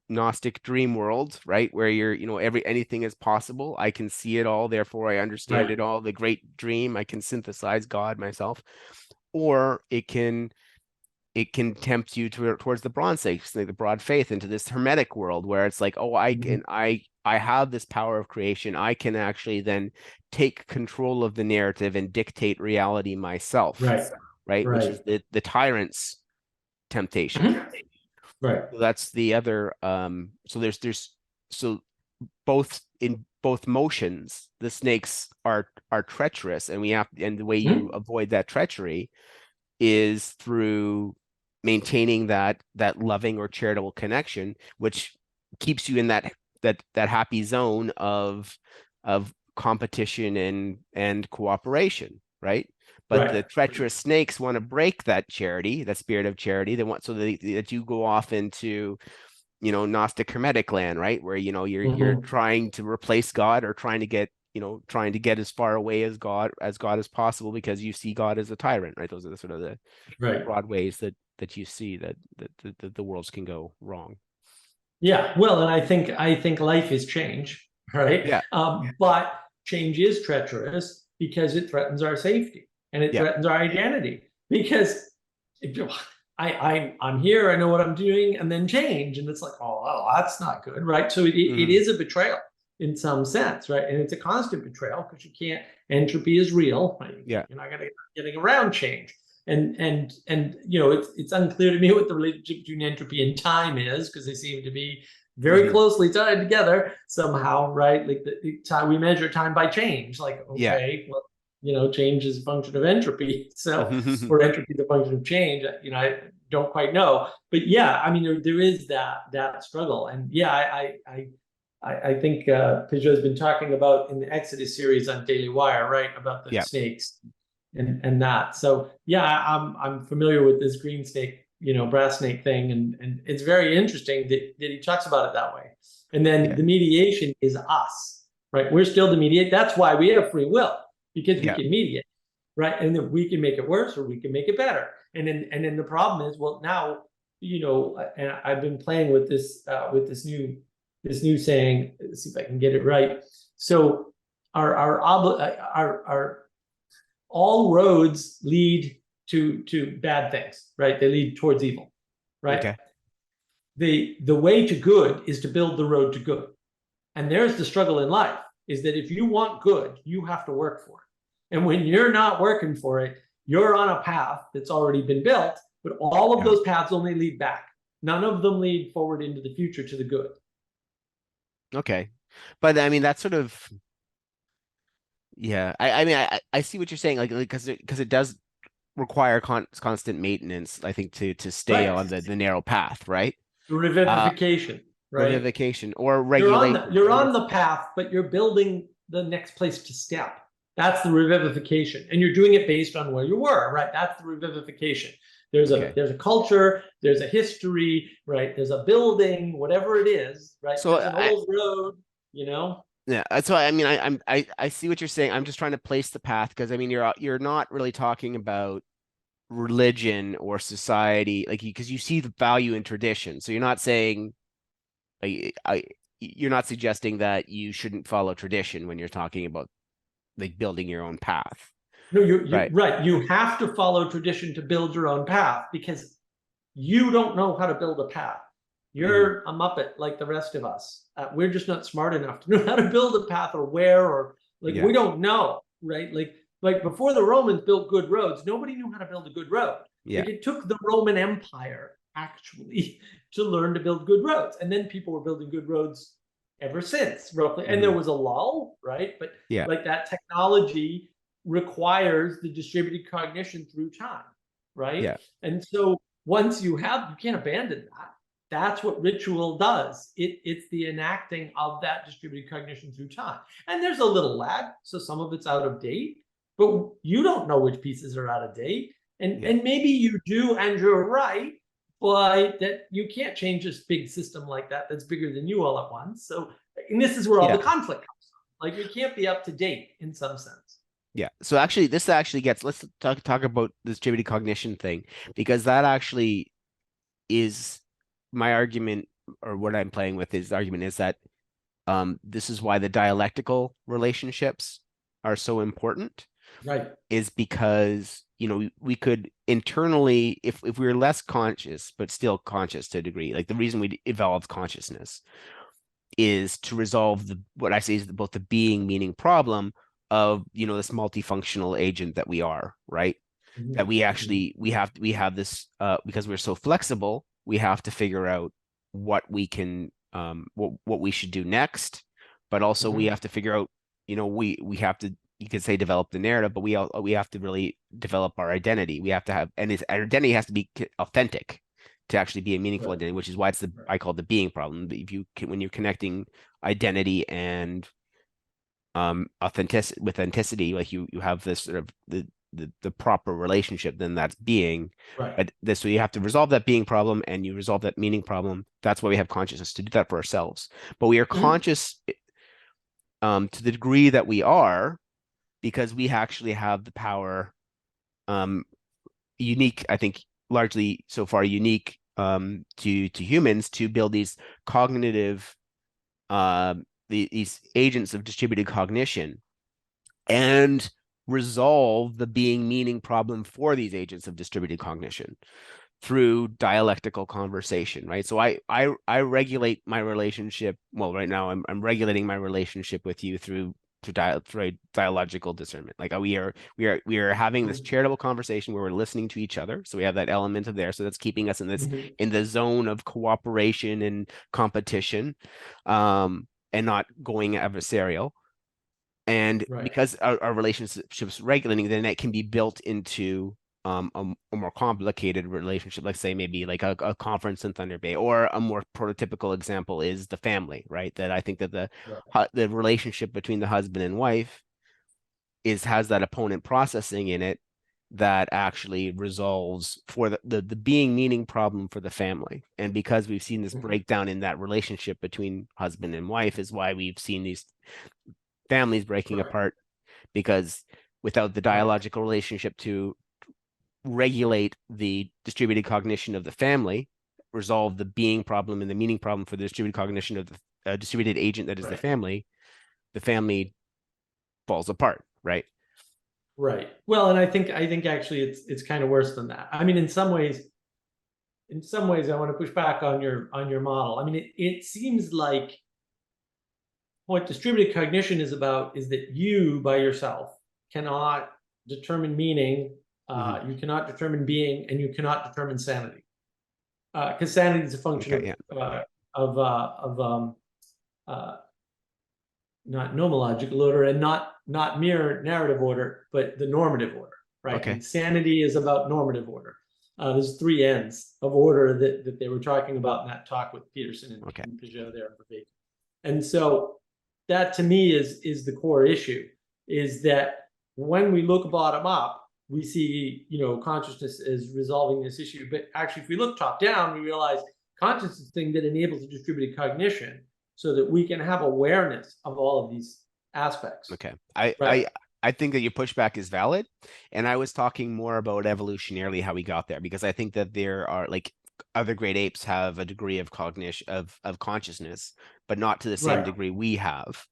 Gnostic dream world, right? Where anything is possible. I can see it all, therefore I understand Right. it all. The great dream, I can synthesize God myself. Or it can tempt you towards the bronze snakes, like the broad faith, into this hermetic world where it's like, oh, I have this power of creation. I can actually then take control of the narrative and dictate reality myself, Right. right? Which is Right. the tyrant's temptation. Mhm. Right. So that's the other. So there's so both in both motions, the snakes are treacherous, and the way you Mhm. avoid that treachery is through maintaining that loving or charitable connection, which keeps you in that happy zone of competition and cooperation, right? But the Right. treacherous snakes want to break that charity, that spirit of charity. They want that you go off into Gnostic Hermetic land, right? Where you're Mhm. trying to replace God, or trying to get as far away as God as possible, because you see God as a tyrant, right? Those are the sort of the Right. broad ways that you see that the worlds can go wrong. Yeah. Well, and I think life is change, right? Yeah, But change is treacherous because it threatens our safety and it yeah. threatens our identity. Because if I'm here, I know what I'm doing, and then change, and it's like, oh, well, that's not good, right? So it Hmm. is a betrayal in some sense, right? And it's a constant betrayal because you can't. Entropy is real. Right? Yeah. You're not getting around change. And it's unclear to me what the relationship between entropy and time is, because they seem to be very Hmm. closely tied together somehow, right? Like the time we measure time by change. Like, Yeah. okay, well, change is a function of entropy. So, or entropy is a function of change. I don't quite know, but yeah, I mean, there is that struggle, and yeah, I think Peugeot has been talking about in the Exodus series on Daily Wire, right, about the Yeah. snakes and that. So yeah, I'm familiar with this green snake, brass snake thing, and it's very interesting that he talks about it that way. And then Yeah. the mediation is us, right? We're still the mediate. That's why we have free will, because we Yeah. can mediate, right? And then we can make it worse or we can make it better. And then the problem is, well, now, and I've been playing with this new saying. Let's see if I can get it right. So our all roads lead to bad things, right? They lead towards evil, right? Okay. The way to good is to build the road to good. And there's the struggle in life, is that if you want good, you have to work for it. And when you're not working for it, you're on a path that's already been built, but all of Yeah. those paths only lead back. None of them lead forward into the future to the good. Okay. But I mean, that's sort of, yeah. I mean, I see what you're saying, like because it does require constant maintenance, I think, to stay Right. on the narrow path, right? Uh, Revivification, right? revivification or You're on the regulation, you're right? on the path, but you're building the next place to step. That's the revivification, and you're doing it based on where you were, right? That's the revivification. There's a Okay. there's a culture, there's a history, right? There's a building, whatever it is, right? So There's an old road, you know. yeah, that's why I mean I see what you're saying. I'm just trying to place the path, because I mean you're not really talking about religion or society, like, because you see the value in tradition. So you're not saying, you're not suggesting that you shouldn't follow tradition when you're talking about like building your own path, No, you right? right. You have to follow tradition to build your own path, because you don't know how to build a path. Hmm. You're a muppet like the rest of us. We're just not smart enough to know how to build a path, or where, or like, Yeah. we don't know, right? Like before the Romans built good roads, nobody knew how to build a good road. Yeah. Like, it took the Roman Empire actually to learn to build good roads. And then people were building good roads ever since, roughly. And there was a lull, right? But Yeah. like that technology requires the distributed cognition through time, right? Yeah. And so once you can't abandon that. That's what ritual does. It's the enacting of that distributed cognition through time. And there's a little lag, so some of it's out of date, but you don't know which pieces are out of date. And maybe you do, and you're right, but that you can't change this big system like that that's bigger than you all at once. So, and this is where all the conflict comes from. Like, you can't be up to date in some sense. Yeah. So actually, this actually gets, let's talk about this distributed cognition thing, because that actually is my argument, or what I'm playing with is the argument is that this is why the dialectical relationships are so important. Right. Is because, you know, we could internally, if we were less conscious, but still conscious to a degree, like the reason we evolved consciousness is to resolve what I say is both the being meaning problem of, you know, this multifunctional agent that we are, right? That we actually, we have this, because we're so flexible, we have to figure out what we can, what we should do next, but also we have to figure out, you know, we have to, you could say, develop the narrative, but we have to really develop our identity. We have to have, and our identity has to be authentic to actually be a meaningful identity, which is why it's I call it the being problem. If you can, when you're connecting identity and authenticity, like you have this sort of the proper relationship, then that's being. Right. But so you have to resolve that being problem, and you resolve that meaning problem. That's why we have consciousness, to do that for ourselves. But we are conscious to the degree that we are, because we actually have the power, unique, I think, largely so far unique to humans, to build these cognitive, these agents of distributed cognition, and resolve the being meaning problem for these agents of distributed cognition through dialectical conversation, right? So I regulate my relationship. Well, right now I'm regulating my relationship with you through dialogical discernment. Like we are having this charitable conversation where we're listening to each other. So we have that element of there. So that's keeping us in this in the zone of cooperation and competition, and not going adversarial. And because our relationship's regulating, then that can be built into a more complicated relationship, like say maybe like a conference in Thunder Bay, or a more prototypical example is the family, right? That I think that the relationship between the husband and wife has that opponent processing in it that actually resolves for the being meaning problem for the family. And because we've seen this breakdown in that relationship between husband and wife, is why we've seen these families breaking apart, because without the dialogical relationship to regulate the distributed cognition of the family, resolve the being problem and the meaning problem for the distributed cognition of the distributed agent that is the family falls apart, right? Right. Well, and I think actually it's kind of worse than that. I mean, in some ways I want to push back on your model. I mean, it seems like what distributed cognition is about is that you by yourself cannot determine meaning, you cannot determine being, and you cannot determine sanity. Because sanity is a function of not nomological order, and not mere narrative order, but the normative order, right? And sanity is about normative order. There's 3 ends of order that they were talking about in that talk with Peterson and Peugeot there in Vervaeke. And so that to me is the core issue, is that when we look bottom up, we see, you know, consciousness as resolving this issue. But actually, if we look top down, we realize consciousness is the thing that enables the distributed cognition so that we can have awareness of all of these aspects. Okay. I think that your pushback is valid. And I was talking more about evolutionarily how we got there, because I think that there are, like, other great apes have a degree of cognition of consciousness, but not to the same degree we have.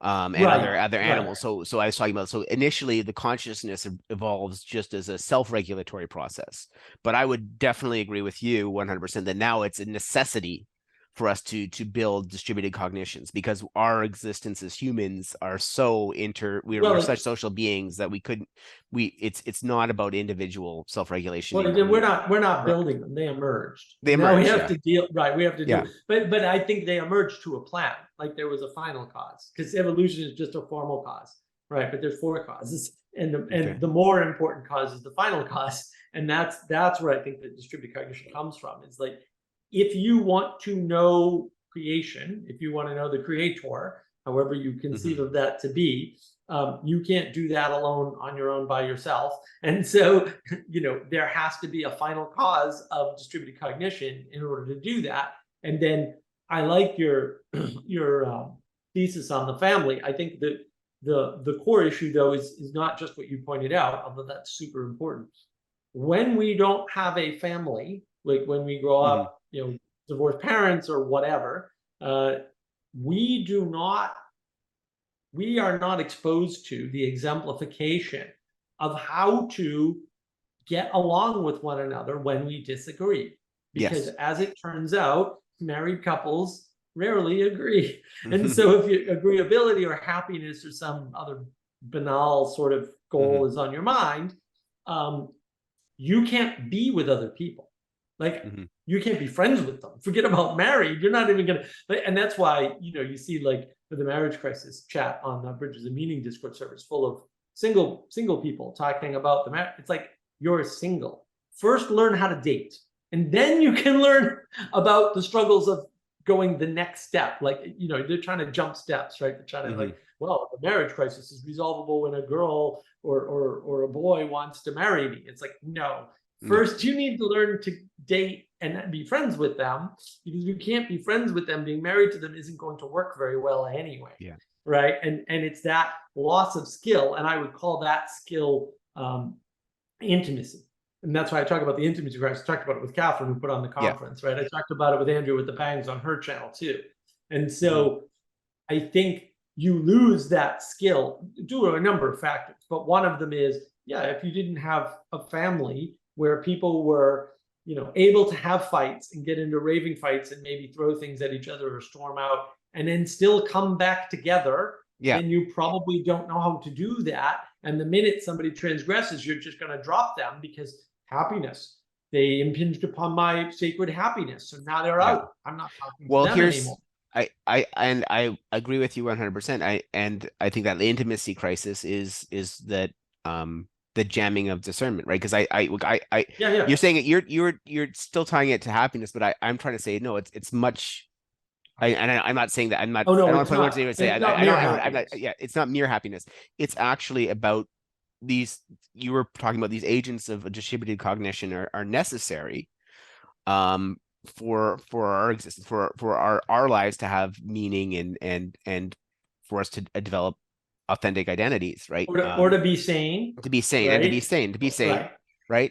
And other animals. So I was talking about, so initially the consciousness evolves just as a self-regulatory process. But I would definitely agree with you 100% that now it's a necessity for us to build distributed cognitions, because our existence as humans are so we're such social beings that it's not about individual self-regulation anymore. We're not building them. They emerged. They now we emerged, have to deal, right? We have to Yeah. do, but I think they emerged to a plan. Like there was a final cause, because evolution is just a formal cause, right? But there's 4 causes, and the more important cause is the final cause, and that's where I think the distributed cognition comes from. It's like, if you want to know creation, if you want to know the creator, however you conceive of that to be, you can't do that alone on your own by yourself. And so, there has to be a final cause of distributed cognition in order to do that. And then I like your thesis on the family. I think that the core issue, though, is not just what you pointed out, although that's super important. When we don't have a family, like when we grow up, divorced parents or whatever, we are not exposed to the exemplification of how to get along with one another when we disagree. Because as it turns out, married couples rarely agree. And so if your agreeability or happiness or some other banal sort of goal is on your mind, you can't be with other people. Like, you can't be friends with them. Forget about married. You're not even going to. And that's why, you see, like, for the marriage crisis chat on the Bridges of Meaning Discord servers full of single people talking about the marriage. It's like, you're single. First, learn how to date. And then you can learn about the struggles of going the next step. Like, they're trying to jump steps, right? They're trying to, like, well, the marriage crisis is resolvable when a girl or a boy wants to marry me. It's like, no. First, you need to learn to date and be friends with them, because you can't be friends with them. Being married to them isn't going to work very well anyway. Yeah. Right. And it's that loss of skill. And I would call that skill intimacy. And that's why I talk about the intimacy crisis. I talked about it with Catherine, who put on the conference, right? I talked about it with Andrew with the Bangs on her channel too. And so I think you lose that skill due to a number of factors. But one of them is, if you didn't have a family where people were, able to have fights and get into raving fights and maybe throw things at each other or storm out and then still come back together, then you probably don't know how to do that. And the minute somebody transgresses, you're just going to drop them, because happiness, they impinged upon my sacred happiness. So now they're out. I'm not talking to them anymore. I agree with you 100%. I think that the intimacy crisis is that the jamming of discernment, right? Because you're saying it, you're still tying it to happiness, but I'm trying to say no. It's much. I'm not saying that. I'm not. Oh no, I don't it's not. It's not mere happiness. It's actually about these. You were talking about these agents of distributed cognition are necessary, for our existence, for our lives to have meaning and for us to develop authentic identities, right? Or to be sane, right? And to be sane, right?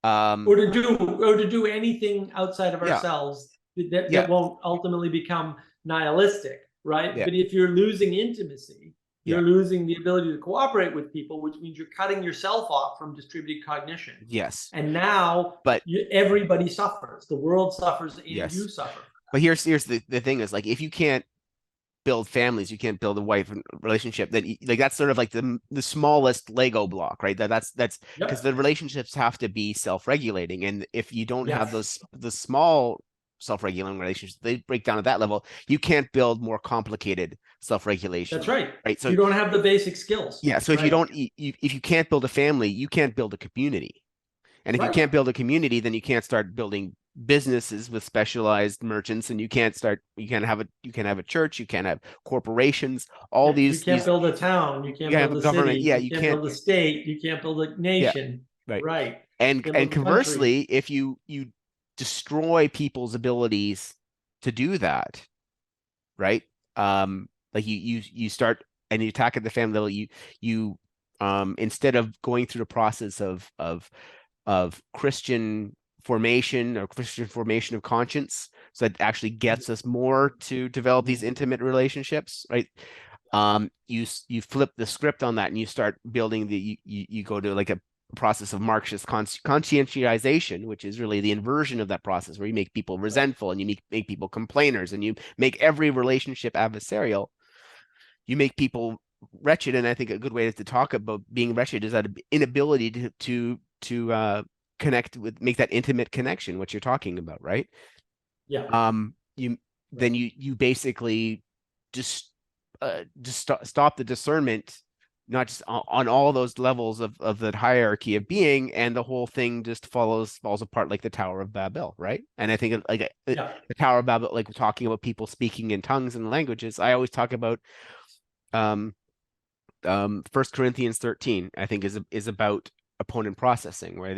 Or to do anything outside of ourselves that won't ultimately become nihilistic, right? But if you're losing intimacy, you're losing the ability to cooperate with people, which means you're cutting yourself off from distributed cognition. Yes. And now, everybody suffers. The world suffers, and you suffer. But here's the thing is, like, if you can't build families, you can't build a wife relationship, then like that's sort of like the smallest Lego block, right? That's because the relationships have to be self-regulating, and if you don't have the small self-regulating relationships, they break down at that level. You can't build more complicated self-regulation. That's right. So you don't have the basic skills. So if you don't, if you can't build a family, you can't build a community, and if you can't build a community, then you can't start building businesses with specialized merchants, and you can't have a church, you can't have corporations, you can't build a town, you can't build a government, city, you can't build a state, you can't build a nation. Right. And conversely, if you destroy people's abilities to do that, right? Like you start and you attack at the family level, you instead of going through the process of Christian formation of conscience, so that actually gets us more to develop these intimate relationships, right? You flip the script on that, and you start building you go to like process of Marxist conscientization, which is really the inversion of that process, where you make people resentful and you make people complainers and you make every relationship adversarial. You make people wretched, and I think a good way to talk about being wretched is that inability to connect with, make that intimate connection, what you're talking about, right? Yeah. You then you basically just stop the discernment, not just on all those levels of the hierarchy of being, and the whole thing just falls apart like the Tower of Babel, right? And I think like the Tower of Babel, like talking about people speaking in tongues and languages, I always talk about 1 Corinthians 13, I think is about opponent processing, where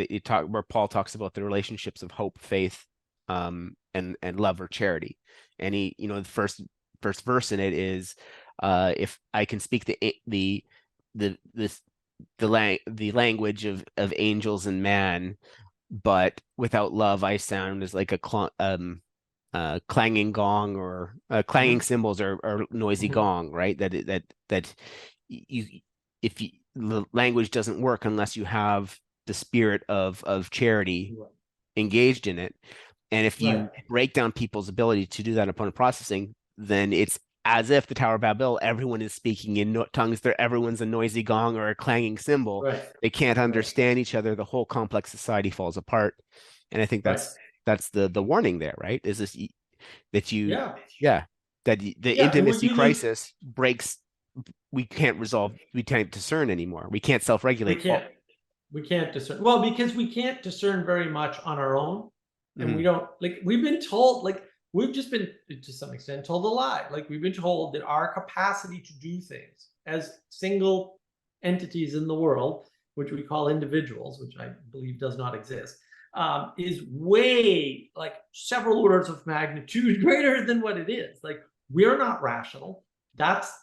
where Paul talks about the relationships of hope, faith, and love or charity. And he, the first verse in it is, if I can speak the language of angels and man, but without love I sound as like a clanging gong, or clanging cymbals, or noisy gong, right? That the language doesn't work unless you have the spirit of charity engaged in it. And if you break down people's ability to do that opponent processing, then it's as if the Tower of Babel, everyone is speaking in tongues. Everyone's a noisy gong or a clanging cymbal. They can't understand each other. The whole complex society falls apart. And I think that's the warning there, right? Is this that the intimacy crisis breaks. We can't discern anymore. We can't self-regulate. We can't discern. Well, because we can't discern very much on our own. And we don't, like, we've been told, like, we've just been, to some extent, told a lie. Like, we've been told that our capacity to do things as single entities in the world, which we call individuals, which I believe does not exist, is way, like, several orders of magnitude greater than what it is. Like, we're not rational. That's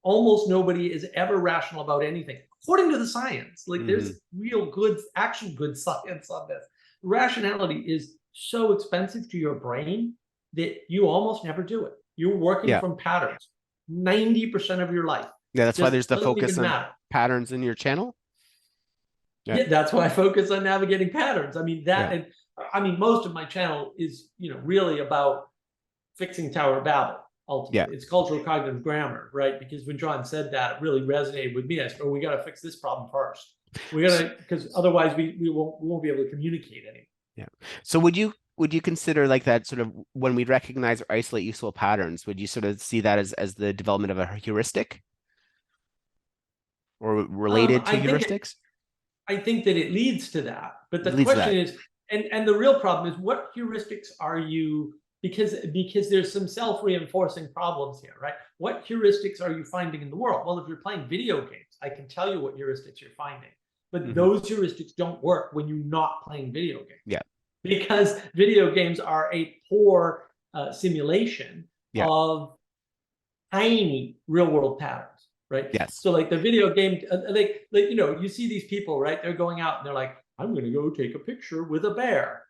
almost nobody is ever rational about anything, according to the science. Like, there's real good, actual good science on this. Rationality is so expensive to your brain that you almost never do it. You're working from patterns 90% of your life. Yeah, that's why there's the focus on patterns in your channel. Yeah, that's why I focus on navigating patterns. I mean, and I mean, most of my channel is, really about fixing Tower of Babel. Ultimately, it's cultural cognitive grammar, right? Because when John said that, it really resonated with me. I said, we got to fix this problem first. We got to, because otherwise we won't be able to communicate anymore. Yeah. So would you consider, like, that sort of, when we recognize or isolate useful patterns, would you sort of see that as the development of a heuristic, or related to heuristics? I think that it leads to that. But the question is, and the real problem is, what heuristics are you, because there's some self-reinforcing problems here, right? What heuristics are you finding in the world? Well, if you're playing video games, I can tell you what heuristics you're finding. But those heuristics don't work when you're not playing video games. Yeah. Because video games are a poor simulation of tiny real-world patterns, right? Yes. So, like, the video game, you see these people, right? They're going out and they're like, I'm going to go take a picture with a bear.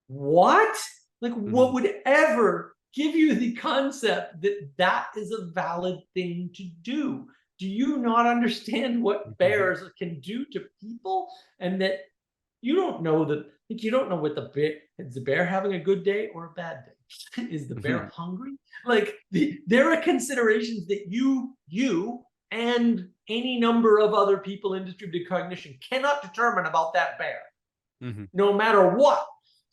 What? Like, what would ever give you the concept that that is a valid thing to do? Do you not understand what bears can do to people? And that you don't know what is the bear having a good day or a bad day? Is the bear hungry? Like, there are considerations that you and any number of other people in distributed cognition cannot determine about that bear, no matter what.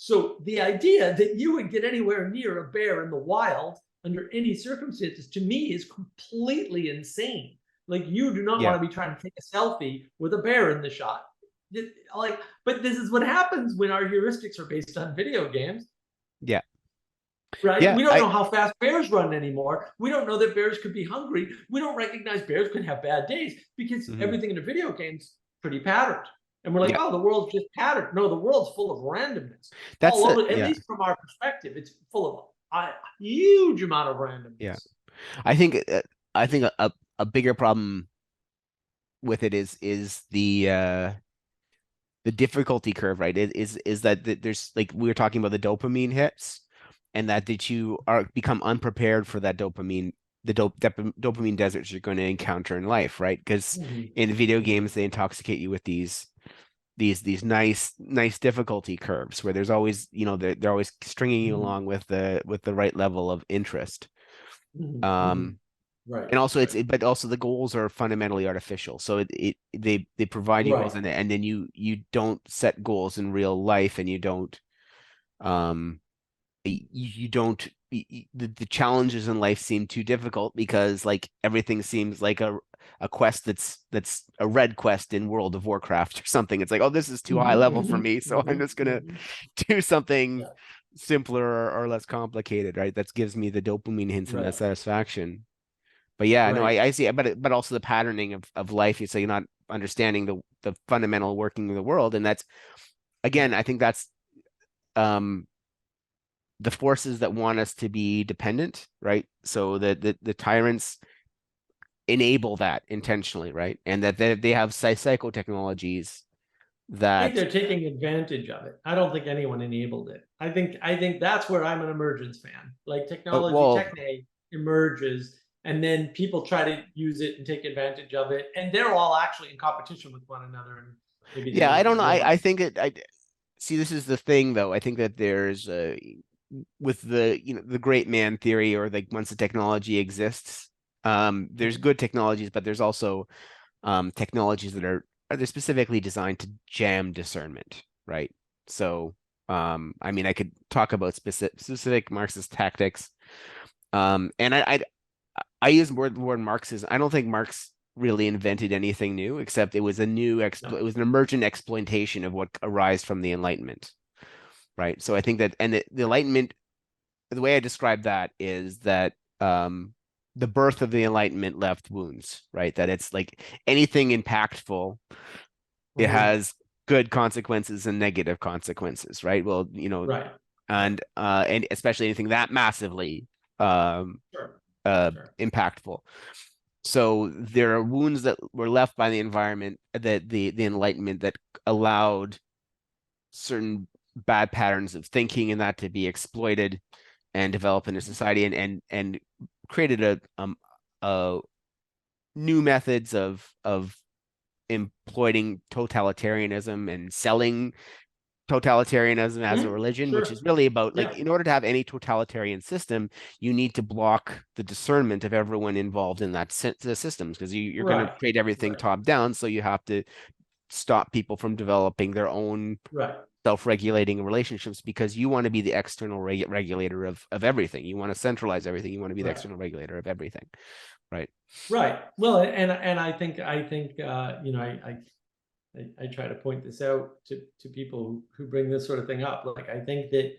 So the idea that you would get anywhere near a bear in the wild under any circumstances, to me, is completely insane. Like, you do not want to be trying to take a selfie with a bear in the shot. Like, but this is what happens when our heuristics are based on video games. Yeah. Right? Yeah, we don't know how fast bears run anymore. We don't know that bears could be hungry. We don't recognize bears can have bad days, because everything in a video game's pretty patterned. And we're like, oh, the world's just patterned. No, the world's full of randomness. That's all over, at least from our perspective, it's full of a huge amount of randomness. Yeah. I think a bigger problem with it is the difficulty curve, right? Is that there's, like, we were talking about the dopamine hits, and that you become unprepared for that dopamine, dopamine deserts you're going to encounter in life, right? Because in video games, they intoxicate you with these these nice difficulty curves where there's always, they're always stringing you along with the right level of interest. Right. And also Right. but also the goals are fundamentally artificial. So they provide you goals, Right. and then you don't set goals in real life, and you don't um you don't the challenges in life seem too difficult because like everything seems like a quest that's a red quest in World of Warcraft or something. It's like, oh, this is too high level for me, so I'm just gonna do something Yeah. simpler or less complicated, right? That gives me the dopamine hints and the Right. satisfaction. But yeah, no, Right. I see it, but also the patterning of life. So you're not understanding the fundamental working of the world, and that's again, I think that's um the forces that want us to be dependent, right? So that the tyrants enable that intentionally, right? And that they have psychotechnologies I think that they're taking advantage of it. I don't think anyone enabled it. I think that's where I'm an emergence fan. Like technology, well, techne emerges, and then people try to use it and take advantage of it, and they're all actually in competition with one another, and maybe they yeah, don't I don't even know. realize. I think I see this is the thing though. I think that there's with the the great man theory, or like once the technology exists, there's Mhm. good technologies, but there's also technologies that are they're specifically designed to jam discernment, right? So I mean I could talk about specific Marxist tactics. And I use more the word Marxism. I don't think Marx really invented anything new, except it was a new No. it was an emergent exploitation of what arose from the Enlightenment, right? So I think that, and the Enlightenment, the way I describe that is that the birth of the Enlightenment left wounds, right? That it's like anything impactful, it Mhm. has good consequences and negative consequences, right? Well, Right. Right. and especially anything that massively um Sure. Sure. impactful. So there are wounds that were left by the environment, that the Enlightenment, that allowed certain bad patterns of thinking and that to be exploited and develop in a society, and created a new methods of employing totalitarianism and selling totalitarianism as a Mhm. religion, which is Sure. really about, like, Yeah. in order to have any totalitarian system, you need to block the discernment of everyone involved in that the systems, because you're going to Right. create everything Right. top down. So you have to stop people from developing their own Right. self-regulating relationships, because you want to be the external regulator of everything. You want to centralize everything. You want to be the Right. external regulator of everything, right? Right. Well, and I think I try to point this out to people who bring this sort of thing up. Like I think that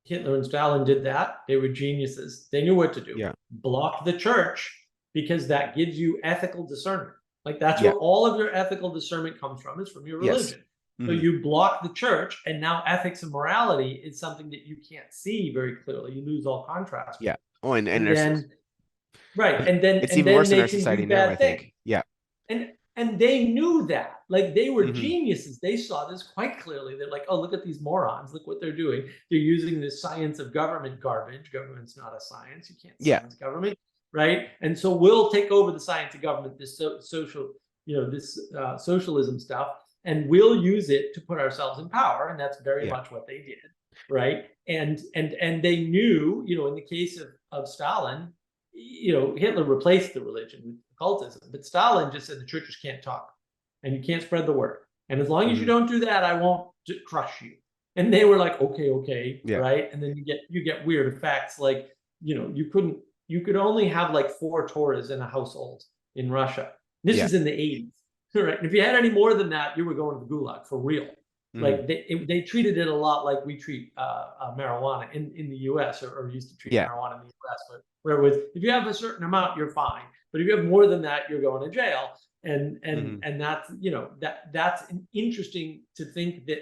Hitler and Stalin did that. They were geniuses. They knew what to do. Yeah, Block the church because that gives you ethical discernment. Like that's yeah, where all of your ethical discernment comes from, is from your yes. religion. So Hmm. you block the church, and now ethics and morality is something that you can't see very clearly. You lose all contrast with Yeah. it. Oh, and And there's then right, and then it's and even then worse in they our can society do now, I bad things. think. Yeah. And they knew that. Like they were Hmm. geniuses. They saw this quite clearly. They're like, oh, look at these morons. Look what they're doing. They're using this science of government garbage. Government's not a science. You can't Yeah. science government, right? And so we'll take over the science of government, this social, this socialism stuff, and we'll use it to put ourselves in power. And that's very Yeah. much what they did, right? And they knew, in the case of Stalin, Hitler replaced the religion with occultism, but Stalin just said the churches can't talk and you can't spread the word. And as long as you Hmm. don't do that, I won't crush you. And they were like, okay, okay, Yeah. right? And then you get weird effects like, you could only have like 4 Torahs in a household in Russia. This Yeah. is in the 80s, right? And if you had any more than that, you were going to the gulag for real. Hmm. Like they treated it a lot like we treat marijuana in the U.S. or used to treat Yeah. marijuana in the U.S. But where it was, if you have a certain amount, you're fine. But if you have more than that, you're going to jail. And and Hmm. and that's that's interesting to think that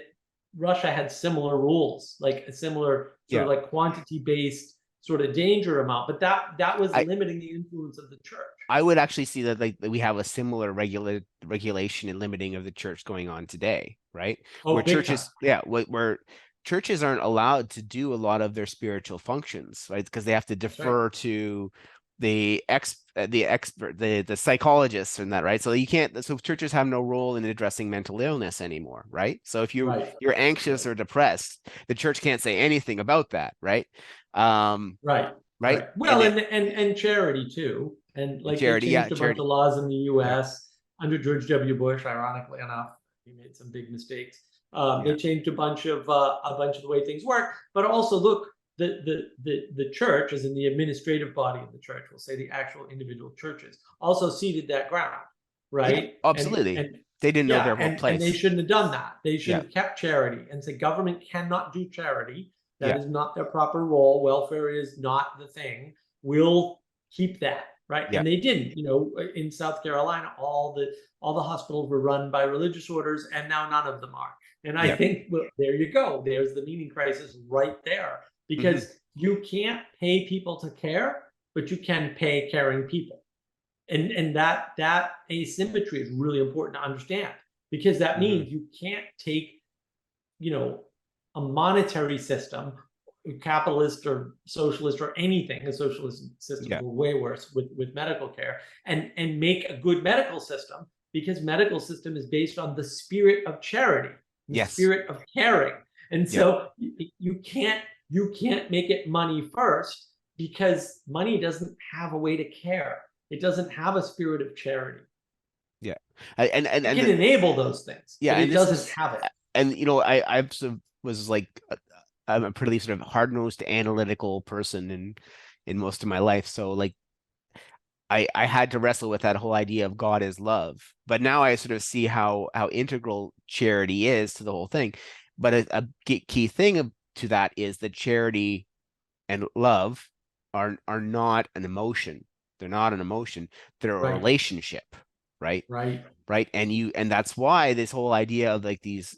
Russia had similar rules, like a similar sort Yeah. of like quantity based sort of danger amount. But that was I limiting the influence of the church. I would actually see that, like, that we have a similar regulation and limiting of the church going on today, right? Where Oh, big time. churches, yeah, where churches aren't allowed to do a lot of their spiritual functions, right? Because they have to That's right. defer to the ex the expert, the psychologists and that, right? So you can't, so churches have no role in addressing mental illness anymore, right? So if Right. you're anxious or depressed, the church can't say anything about that, right? Right. Right. Right. Well, and charity too. And like they Charity, yeah, changed a bunch charity, of laws in the yeah, US under George W. Bush, ironically enough. He made some big mistakes. yeah, They changed a bunch of the way things work. But also look, the church, as in the administrative body of the church, we'll say the actual individual churches, also ceded that ground, yeah, right? absolutely. They didn't know their And they place. shouldn't have done that. They should Yeah, have kept charity and said government cannot do charity. That yeah, is not their proper role. Welfare is not the thing. We'll keep that, right? yeah, And they didn't. In South Carolina, all the hospitals were run by religious orders, and now none of them are. And I yeah. think, well, there you go. There's the meaning crisis right there, Hmm. because you can't pay people to care, but you can pay caring people. And that asymmetry is really important to understand, because that Hmm. means you can't take, you know, a monetary system, capitalist or socialist or anything. The socialist systems Yeah. were way worse with medical care, and make a good medical system, because medical system is based on the spirit of charity, the Yes. spirit of caring. And Yeah. so you can't make it money first, because money doesn't have a way to care. It doesn't have a spirit of charity. Yeah. And It can enable those things, yeah, but and it this doesn't is, have it. and I sort of was like, I'm a pretty sort of hard-nosed analytical person in most of my life. So like I had to wrestle with that whole idea of God as love. But now I sort of see how integral charity is to the whole thing. But a key thing to that is that charity and love are not an emotion. They're not an emotion. They're a Right, relationship, right? right. Right. And that's why this whole idea of like these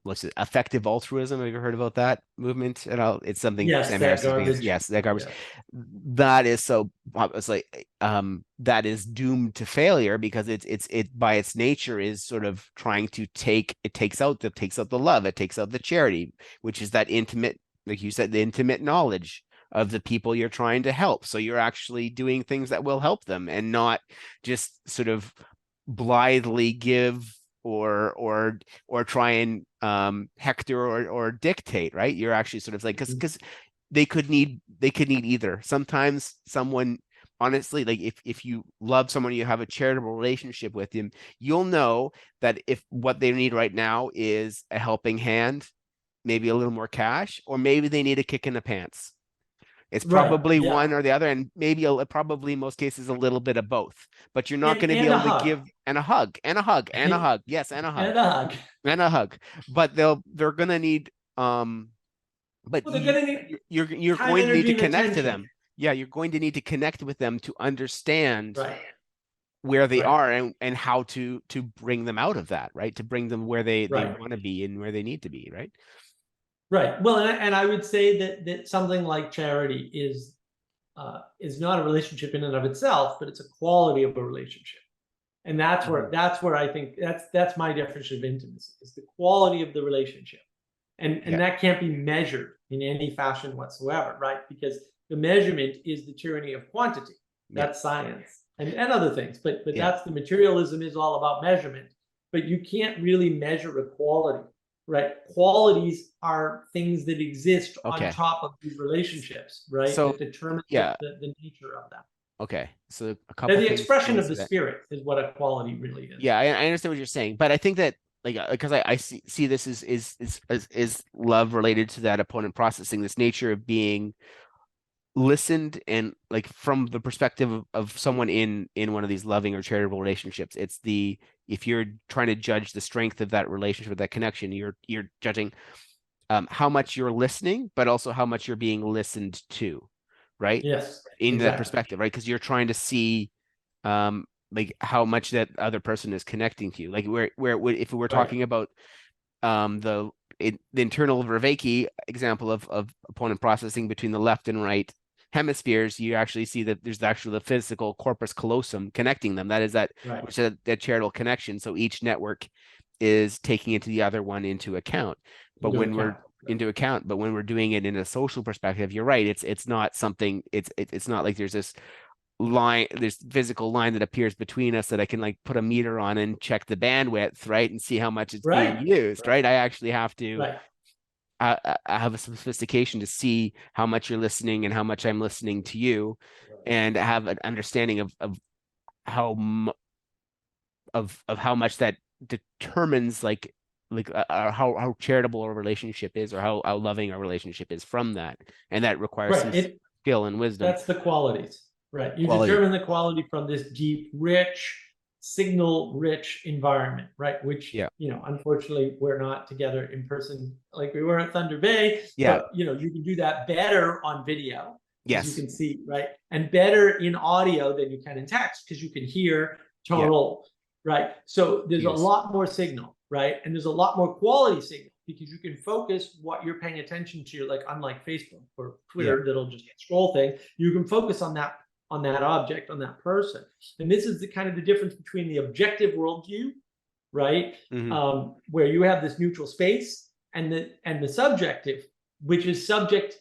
what's it, effective altruism, have you heard about that movement at all? It's something Yes, Sam that Harris is being, garbage. yes, that garbage. Yeah. That is so, it's like that is doomed to failure, because it by its nature is sort of trying to takes out the love, it takes out the charity, which is that intimate, like you said, the intimate knowledge of the people you're trying to help. So you're actually doing things that will help them, and not just sort of blithely give or try and hector or dictate, right? You're actually sort of like, because they could need either. Sometimes someone, honestly, like if you love someone, you have a charitable relationship with them, you'll know that if what they need right now is a helping hand, maybe a little more cash, or maybe they need a kick in the pants. It's Right. probably Yeah. one or the other, and maybe probably in most cases a little bit of both. But you're not And going to be and a able to hug. give, and a hug, and a hug, and a hug, yes, and a hug, And a hug. and a hug. But they're going to need, but Well, they're gonna need you're time, going to need energy, to and connect to attention. them. Yeah, you're going to need to connect with them to understand Right. where they Right. are, and how to bring them out of that, right? To bring them where they Right. want to be and where they need to be, right? Right. Well, and I would say that something like charity is not a relationship in and of itself, but it's a quality of a relationship. And that's where Mhm. that's where I think that's my definition of intimacy, is the quality of the relationship. And Yeah. that can't be measured in any fashion whatsoever, right? Because the measurement is the tyranny of quantity. Yeah. That's science and other things. But Yeah. that's the materialism is all about measurement. But you can't really measure equality, right? Qualities are things that exist on Okay. top of these relationships, right? So That determine yeah. the nature of them. Okay. So a They're couple the things expression of to the that. spirit is what equality really is. Yeah, I understand what you're saying, but I think that, like, because I see this is love related to that opponent processing, this nature of being listened, and like from the perspective of someone in one of these loving or charitable relationships. It's the If you're trying to judge the strength of that relationship, that connection, you're judging how much you're listening, but also how much you're being listened to, right? Yes, In that exactly. perspective, right? Because you're trying to see like how much that other person is connecting to you. Like if we're Right. talking about the internal Vervaeke example of opponent processing between the left and right hemispheres, you actually see that there's actually the physical corpus callosum connecting them. That is Right. which is that charitable connection. So each network is taking into the other one into account. But Into when account. we're doing it in a social perspective, you're right. It's not something. It's not like there's this line, there's physical line that appears between us that I can like put a meter on and check the bandwidth, right, and see how much it's being Right. used, right? I actually have to Right. I have a sophistication to see how much you're listening and how much I'm listening to you, and have an understanding of how of how much that determines how charitable a relationship is, or how loving a relationship is from that, and that requires some Right. skill and wisdom. That's the qualities, right? You Quality. determine the quality from this deep, rich, signal-rich environment, right? Which, Yeah. unfortunately, we're not together in person like we were at Thunder Bay, Yeah. but you can do that better on video because you Yes. can see, right? And better in audio than you can in text because you can hear Yeah. tonal, right? So there's a Yes. lot more signal, right? And there's a lot more quality signal because you can focus what you're paying attention to, like unlike Facebook or Twitter, Yeah. that'll just scroll thing. You can focus on that object, on that person. And this is the kind of the difference between the objective worldview, right? Mm-hmm. Where you have this neutral space, and the subjective, which is subject,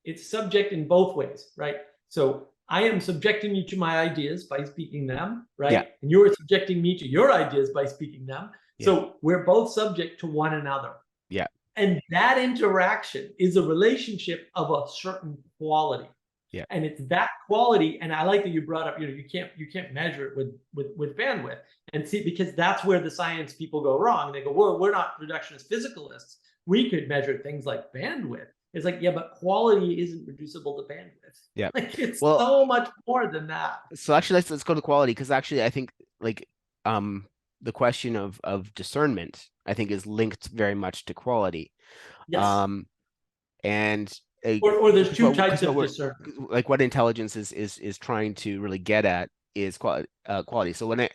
it's subject in both ways, right? So I am subjecting you to my ideas by speaking them, right? Yeah. And you're subjecting me to your ideas by speaking them. Yeah. So we're both subject to one another. Yeah. And that interaction is a relationship of a certain quality. Yeah. And it's that quality. And I like that you brought up, you can't measure it with bandwidth. And see, because that's where the science people go wrong. They go, well, we're not reductionist physicalists. We could measure things like bandwidth. It's like, yeah, but quality isn't reducible to bandwidth. Yeah. Like it's Well, so much more than that. so actually let's go to quality, because actually I think like the question of discernment, I think, is linked very much to quality. Yes. And Or there's two types of what discernment. like what intelligence is trying to really get at is quality. So when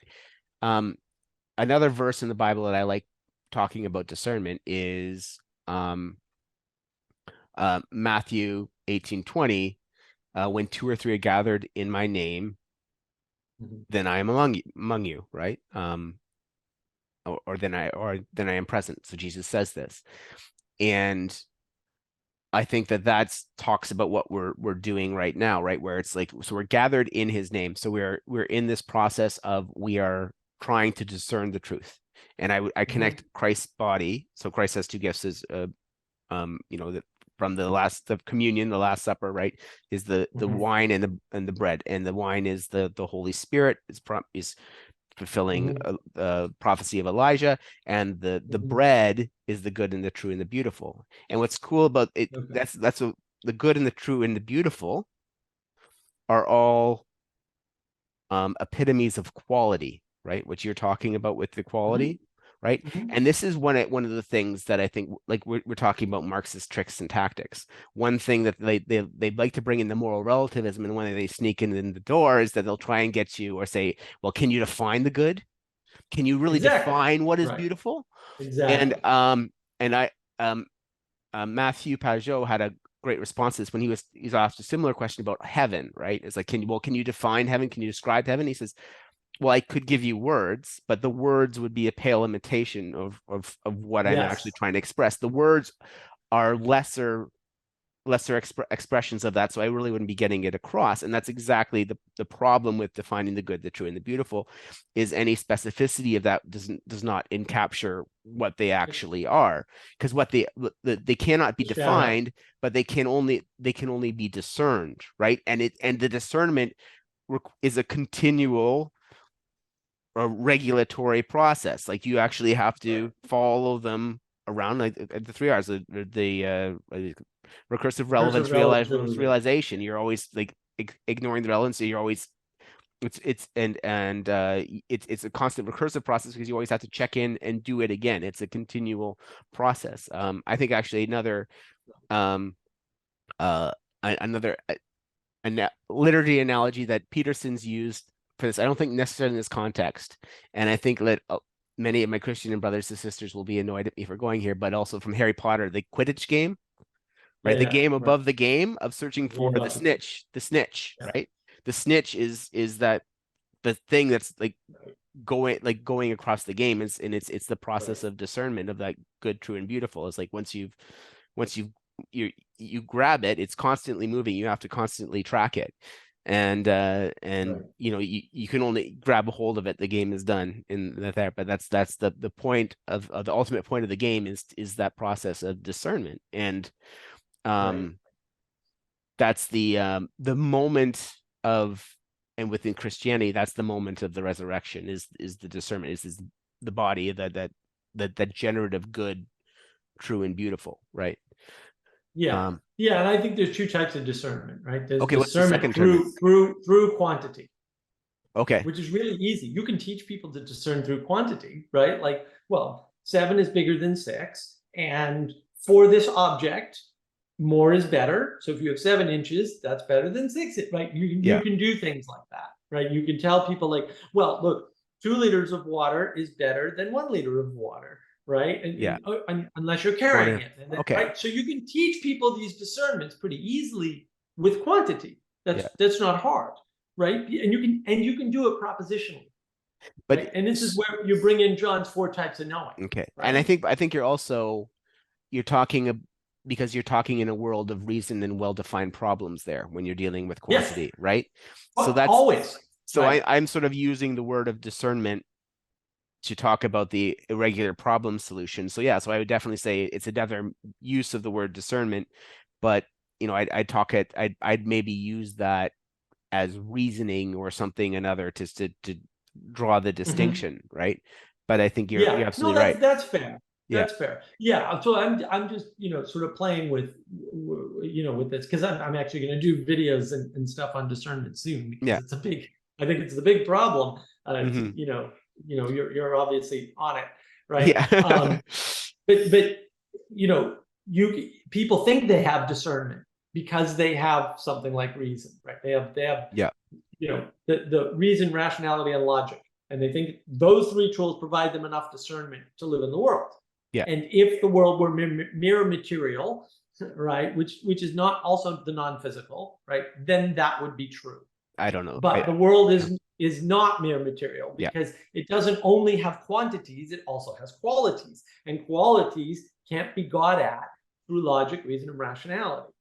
another verse in the Bible that I like talking about discernment is Matthew 18:20, when two or three are gathered in my name, then I am among you, right? Or then I am present. So Jesus says this. And I think that talks about what we're doing right now, right? Where it's like, so we're gathered in his name. So we're in this process of, we are trying to discern the truth. And I connect Christ's body. So Christ has two gifts, as from the communion, the Last Supper, right? Is the wine and the bread, and the wine is the Holy Spirit, is fulfilling a prophecy of Elijah, and the bread is the good and the true and the beautiful. And what's cool about it, the good and the true and the beautiful are all epitomes of quality, right? What you're talking about with the quality, right? And this is one of the things that I think, like we're talking about Marxist tricks and tactics. One thing that they like to bring in the moral relativism, and when they sneak in the door, is that they'll try and get you, or say, well, can you define the good? Can you really define what is beautiful? Exactly. And Matthew Pajot had a great response to this when he's asked a similar question about heaven, right? It's like, can you define heaven? Can you describe heaven? He says, well, I could give you words, but the words would be a pale imitation of what I'm actually trying to express. The words are lesser expressions of that, so I really wouldn't be getting it across. And that's exactly the problem with defining the good, the true, and the beautiful, is any specificity of that does not encapture what they actually are, because what they cannot be defined, but they can only be discerned, right? And the discernment is a continual regulatory process. Like, you actually have to follow them around, like the 3 R's, the recursive relevance, realization. You're always like ignoring the relevancy. You're always it's a constant recursive process, because you always have to check in and do it again. It's a continual process. I think actually another liturgy analogy that Peterson's used for this, I don't think necessarily in this context, and I think that many of my Christian brothers and sisters will be annoyed at me for going here, but also from Harry Potter, the Quidditch game, right? The game above the game of searching for the snitch, right? The snitch is that the thing that's like going across the game, and it's the process of discernment of that good, true, and beautiful. It's like once you grab it, it's constantly moving. You have to constantly track it. and Right. you can only grab a hold of it, the game is done in that. But that's the point of the ultimate point of the game is that process of discernment. And Right. um that's the moment of, and within Christianity, that's the moment of the resurrection, is the discernment, is the body, that generative good, true and beautiful, right? Yeah. um Yeah. And I think there's two types of discernment, right? There's okay, what's the discernment second term? through quantity, Okay. which is really easy. You can teach people to discern through quantity, right? Like, well, 7 is bigger than 6. And for this object, more is better. So if you have 7 inches, that's better than 6, right? You Yeah. can do things like that, right? You can tell people like, well, look, 2 liters of water is better than 1 liter of water, right? Yeah. And unless you're One carrying in- it, and then, okay. right? So you can teach people these discernments pretty easily with quantity. Yeah. That's not hard, right? And you can do it propositionally, But right? And this is where you bring in John's 4 types of knowing, okay. And right? I think you're talking because you're talking in a world of reason and well-defined problems there when you're dealing with Yes, quantity, right? So that's always, so right? I'm sort of using the word of discernment to talk about the irregular problem solution. So yeah, so I would definitely say it's another use of the word discernment, but I'd maybe use that as reasoning or something another to draw the Mhm. distinction, right? But I think you're Yeah, no, absolutely right. that's fair. Yeah. That's fair. Yeah, so I'm just sort of playing with with this because I'm actually going to do videos and stuff on discernment soon because Yeah. it's a big. I think it's the big problem. Hmm. You're obviously on it, right? Yeah. But you people think they have discernment because they have something like reason, right? They have Yeah. the reason, rationality, and logic. And they think those 3 tools provide them enough discernment to live in the world. Yeah. And if the world were mere material, right, which is not also the non-physical, right, then that would be true. I don't know. But the world Yeah. is not mere material Yeah. because it doesn't only have quantities, it also has qualities. And qualities can't be got at through logic, reason, and rationality.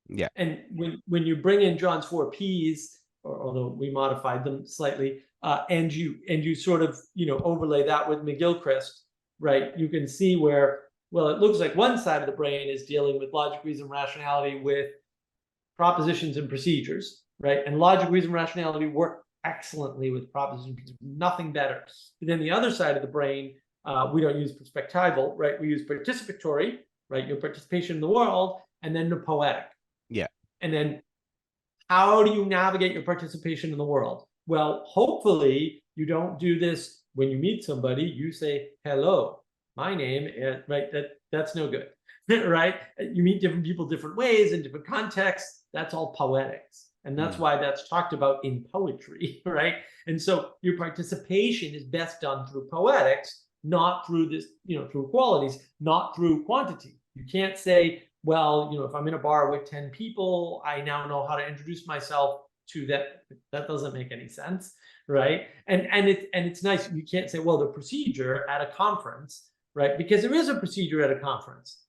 Yeah. And when you bring in John's 4 P's, or although we modified them slightly, and you sort of overlay that with McGilchrist, right? You can see where, well, it looks like one side of the brain is dealing with logic, reason, rationality with propositions and procedures, right? And logic, reason, rationality work excellently with propositions, nothing better. But then the other side of the brain, we don't use perspectival, right? We use participatory, right? Your participation in the world, and then the poetic. Yeah. And then how do you navigate your participation in the world? Well, hopefully you don't do this when you meet somebody. You say, hello, my name is, right? That's no good, right? You meet different people different ways in different contexts. That's all poetics. And that's why that's talked about in poetry, right? And so your participation is best done through poetics, not through this, through qualities, not through quantity. You can't say, well, if I'm in a bar with 10 people, I now know how to introduce myself to that. That doesn't make any sense, right? And it's nice. You can't say, well, the procedure at a conference, right? Because there is a procedure at a conference,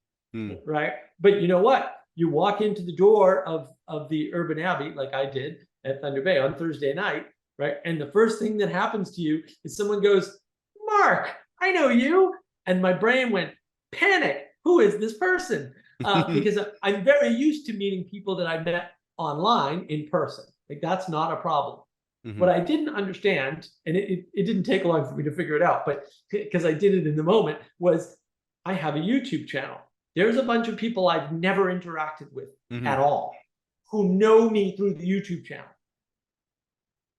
right? But you know what? You walk into the door of the Urban Abbey, like I did at Thunder Bay on Thursday night, right? And the first thing that happens to you is someone goes, Mark, I know you. And my brain went, panic. Who is this person? Because I'm very used to meeting people that I met online in person. Like that's not a problem. What I didn't understand, and it didn't take long for me to figure it out, but because I did it in the moment, was I have a YouTube channel. There's a bunch of people I've never interacted with at all who know me through the YouTube channel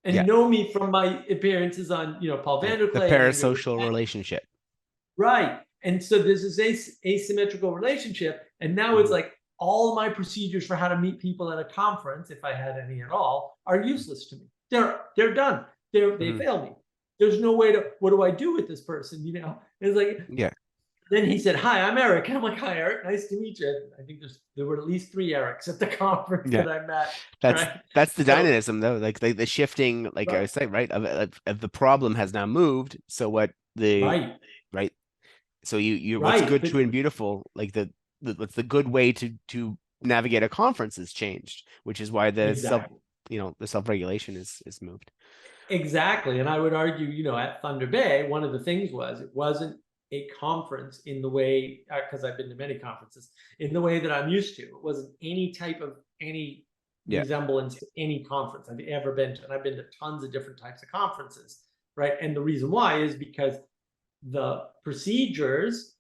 and Yeah. know me from my appearances on, Paul The Vanderklay and parasocial relationship. right. And so there's this asymmetrical relationship. And now it's like all my procedures for how to meet people at a conference, if I had any at all, are useless to me. They're done. They fail me. There's no way to, what do I do with this person? It's like, yeah. Then he said, hi, I'm Eric. And I'm like, hi, Eric. Nice to meet you. I think there were at least 3 Erics at the conference that I met. That's the dynamism though, like the shifting, like I say, right, of the problem has now moved. So what right. So what's good, true, and beautiful, like what's the good way to navigate a conference has changed, which is why the the self-regulation is moved. Exactly. And I would argue, at Thunder Bay, one of the things was it wasn't a conference in the way, because I've been to many conferences, in the way that I'm used to. It wasn't any resemblance to any conference I've ever been to. And I've been to tons of different types of conferences, right? And the reason why is because the procedures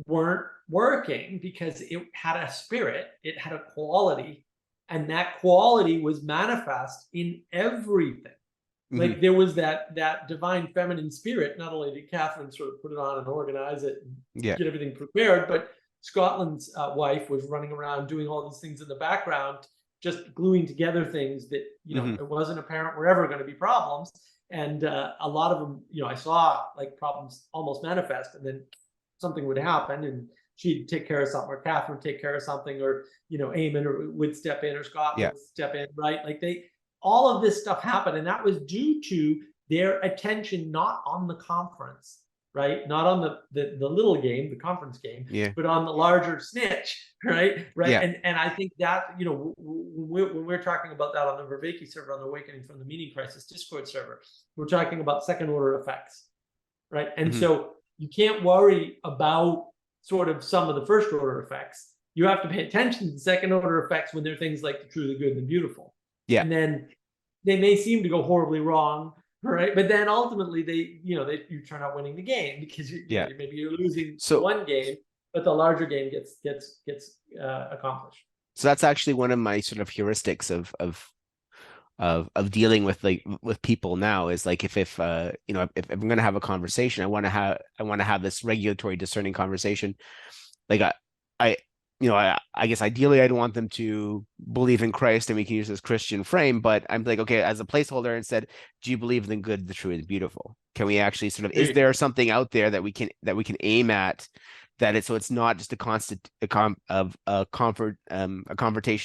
weren't working, because it had a spirit, it had a quality, and that quality was manifest in everything. Like there was that divine feminine spirit. Not only did Catherine sort of put it on and organize it and get everything prepared, but Scotland's wife was running around doing all these things in the background, just gluing together things that, it wasn't apparent were ever going to be problems. And a lot of them, I saw like problems almost manifest, and then something would happen and she'd take care of something, or Catherine would take care of something, or, Eamon would step in, or Scott would step in, right? Like all of this stuff happened, and that was due to their attention not on the conference, right? Not on the little game, the conference game, but on the larger snitch, right? And I think that, when we're talking about that on the Vervaeke server, on the Awakening from the Meaning Crisis Discord server, we're talking about second order effects, right? And so you can't worry about sort of some of the first order effects. You have to pay attention to the second order effects when they're things like the true, the good, and the beautiful. And then they may seem to go horribly wrong, right? But then ultimately you turn out winning the game, because maybe you're losing one game, but the larger game gets accomplished. So that's actually one of my sort of heuristics of dealing with people now, is like if I'm going to have a conversation, I want to have this regulatory discerning conversation. Like I guess ideally I'd want them to believe in Christ, and we can use this Christian frame, but I'm like, okay, as a placeholder, instead, do you believe in the good, the true, and the beautiful? Can we actually sort of, is there something out there that we can aim at, that it's not just a confrontation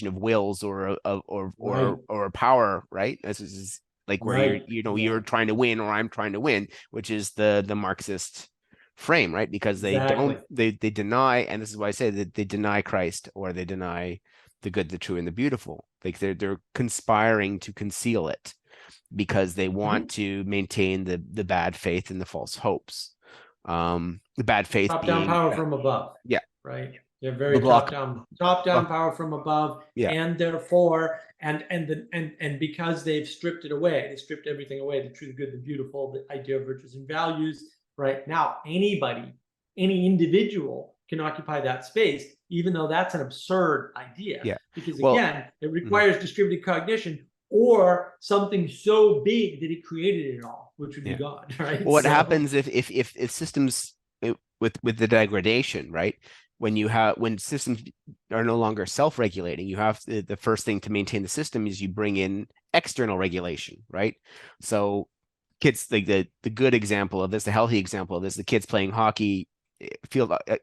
of wills or a power, right? This is like where you're trying to win, or I'm trying to win, which is the Marxist frame, right? Because they deny, and this is why I say that they deny Christ, or they deny the good, the true, and the beautiful. Like they're conspiring to conceal it, because they want to maintain the bad faith and the false hopes. The bad faith top-down power from above. Right. They're very top-down power from above, and therefore, and because they've stripped it away, they stripped everything away, the true, the good, the beautiful, the idea of virtues and values. Right now, any individual can occupy that space, even though that's an absurd idea. Because again, it requires distributed cognition, or something so big that it created it all, which would be God. Right. Well, what happens if systems with the degradation, right? When systems are no longer self-regulating, you have the first thing to maintain the system is you bring in external regulation, right? So kids, like the good example of this, the healthy example of this, the kids playing hockey,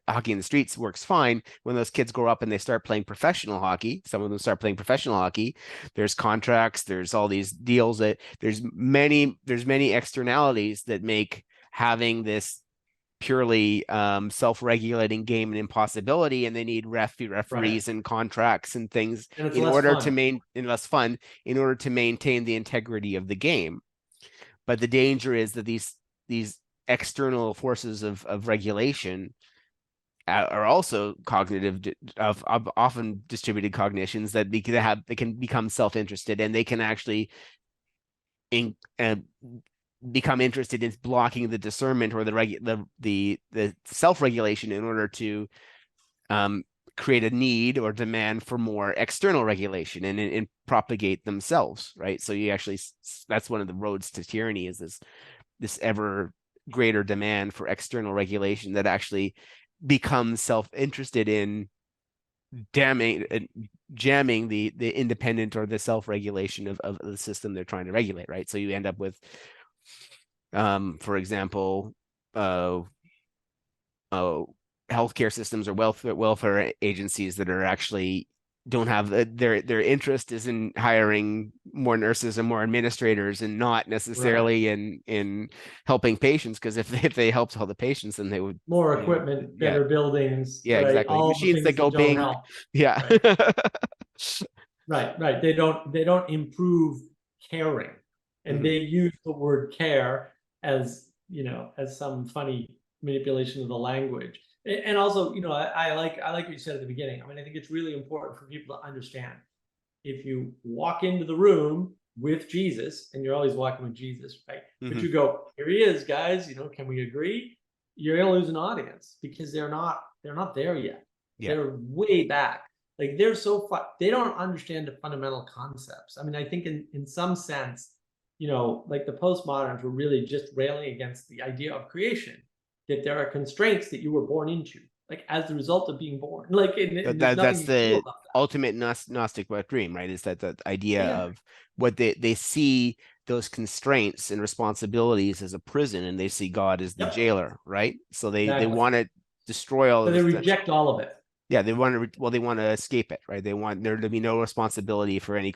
hockey in the streets works fine. When those kids grow up and they start playing professional hockey, some of them start playing professional hockey, there's contracts, there's all these deals, that there's many externalities that make having this purely self-regulating game an impossibility, and they need referees and contracts and things in order to maintain the integrity of the game. But the danger is that these external forces of regulation are also cognitive, of often distributed cognitions, that they can become self-interested, and they can actually become interested in blocking the discernment or the self-regulation in order to create a need or demand for more external regulation and propagate themselves, right? So you actually, that's one of the roads to tyranny, is this ever greater demand for external regulation that actually becomes self-interested in jamming the independent or the self-regulation of the system they're trying to regulate, right? So you end up with, for example, healthcare systems or welfare agencies that are actually don't have their interest is in hiring more nurses and more administrators, and not necessarily in helping patients, because if they helped all the patients, then they would more equipment, better buildings, exactly, all machines that go bing, bing, Right. They don't improve caring. And Mhm. they use the word care as, as some funny manipulation of the language. And also, I like what you said at the beginning. I mean, I think it's really important for people to understand, if you walk into the room with Jesus, and you're always walking with Jesus, right? But Mhm. you go, here he is, guys, can we agree? You're gonna lose an audience, because they're not there yet. Yeah. They're way back. Like, they're so they don't understand the fundamental concepts. I mean, I think in some sense, like the postmoderns were really just railing against the idea of creation, that there are constraints that you were born into, like as the result of being born. Like, and there's nothing That's you can do the about ultimate Gnostic dream, right? Is that the that. idea Yeah. of what they see those constraints and responsibilities as a prison, and they see God as the Yep. jailer, right? So they Exactly. want to destroy all So of they this. reject all of it. Yeah, they want to. Well, they want to escape it, right? They want there to be no responsibility for any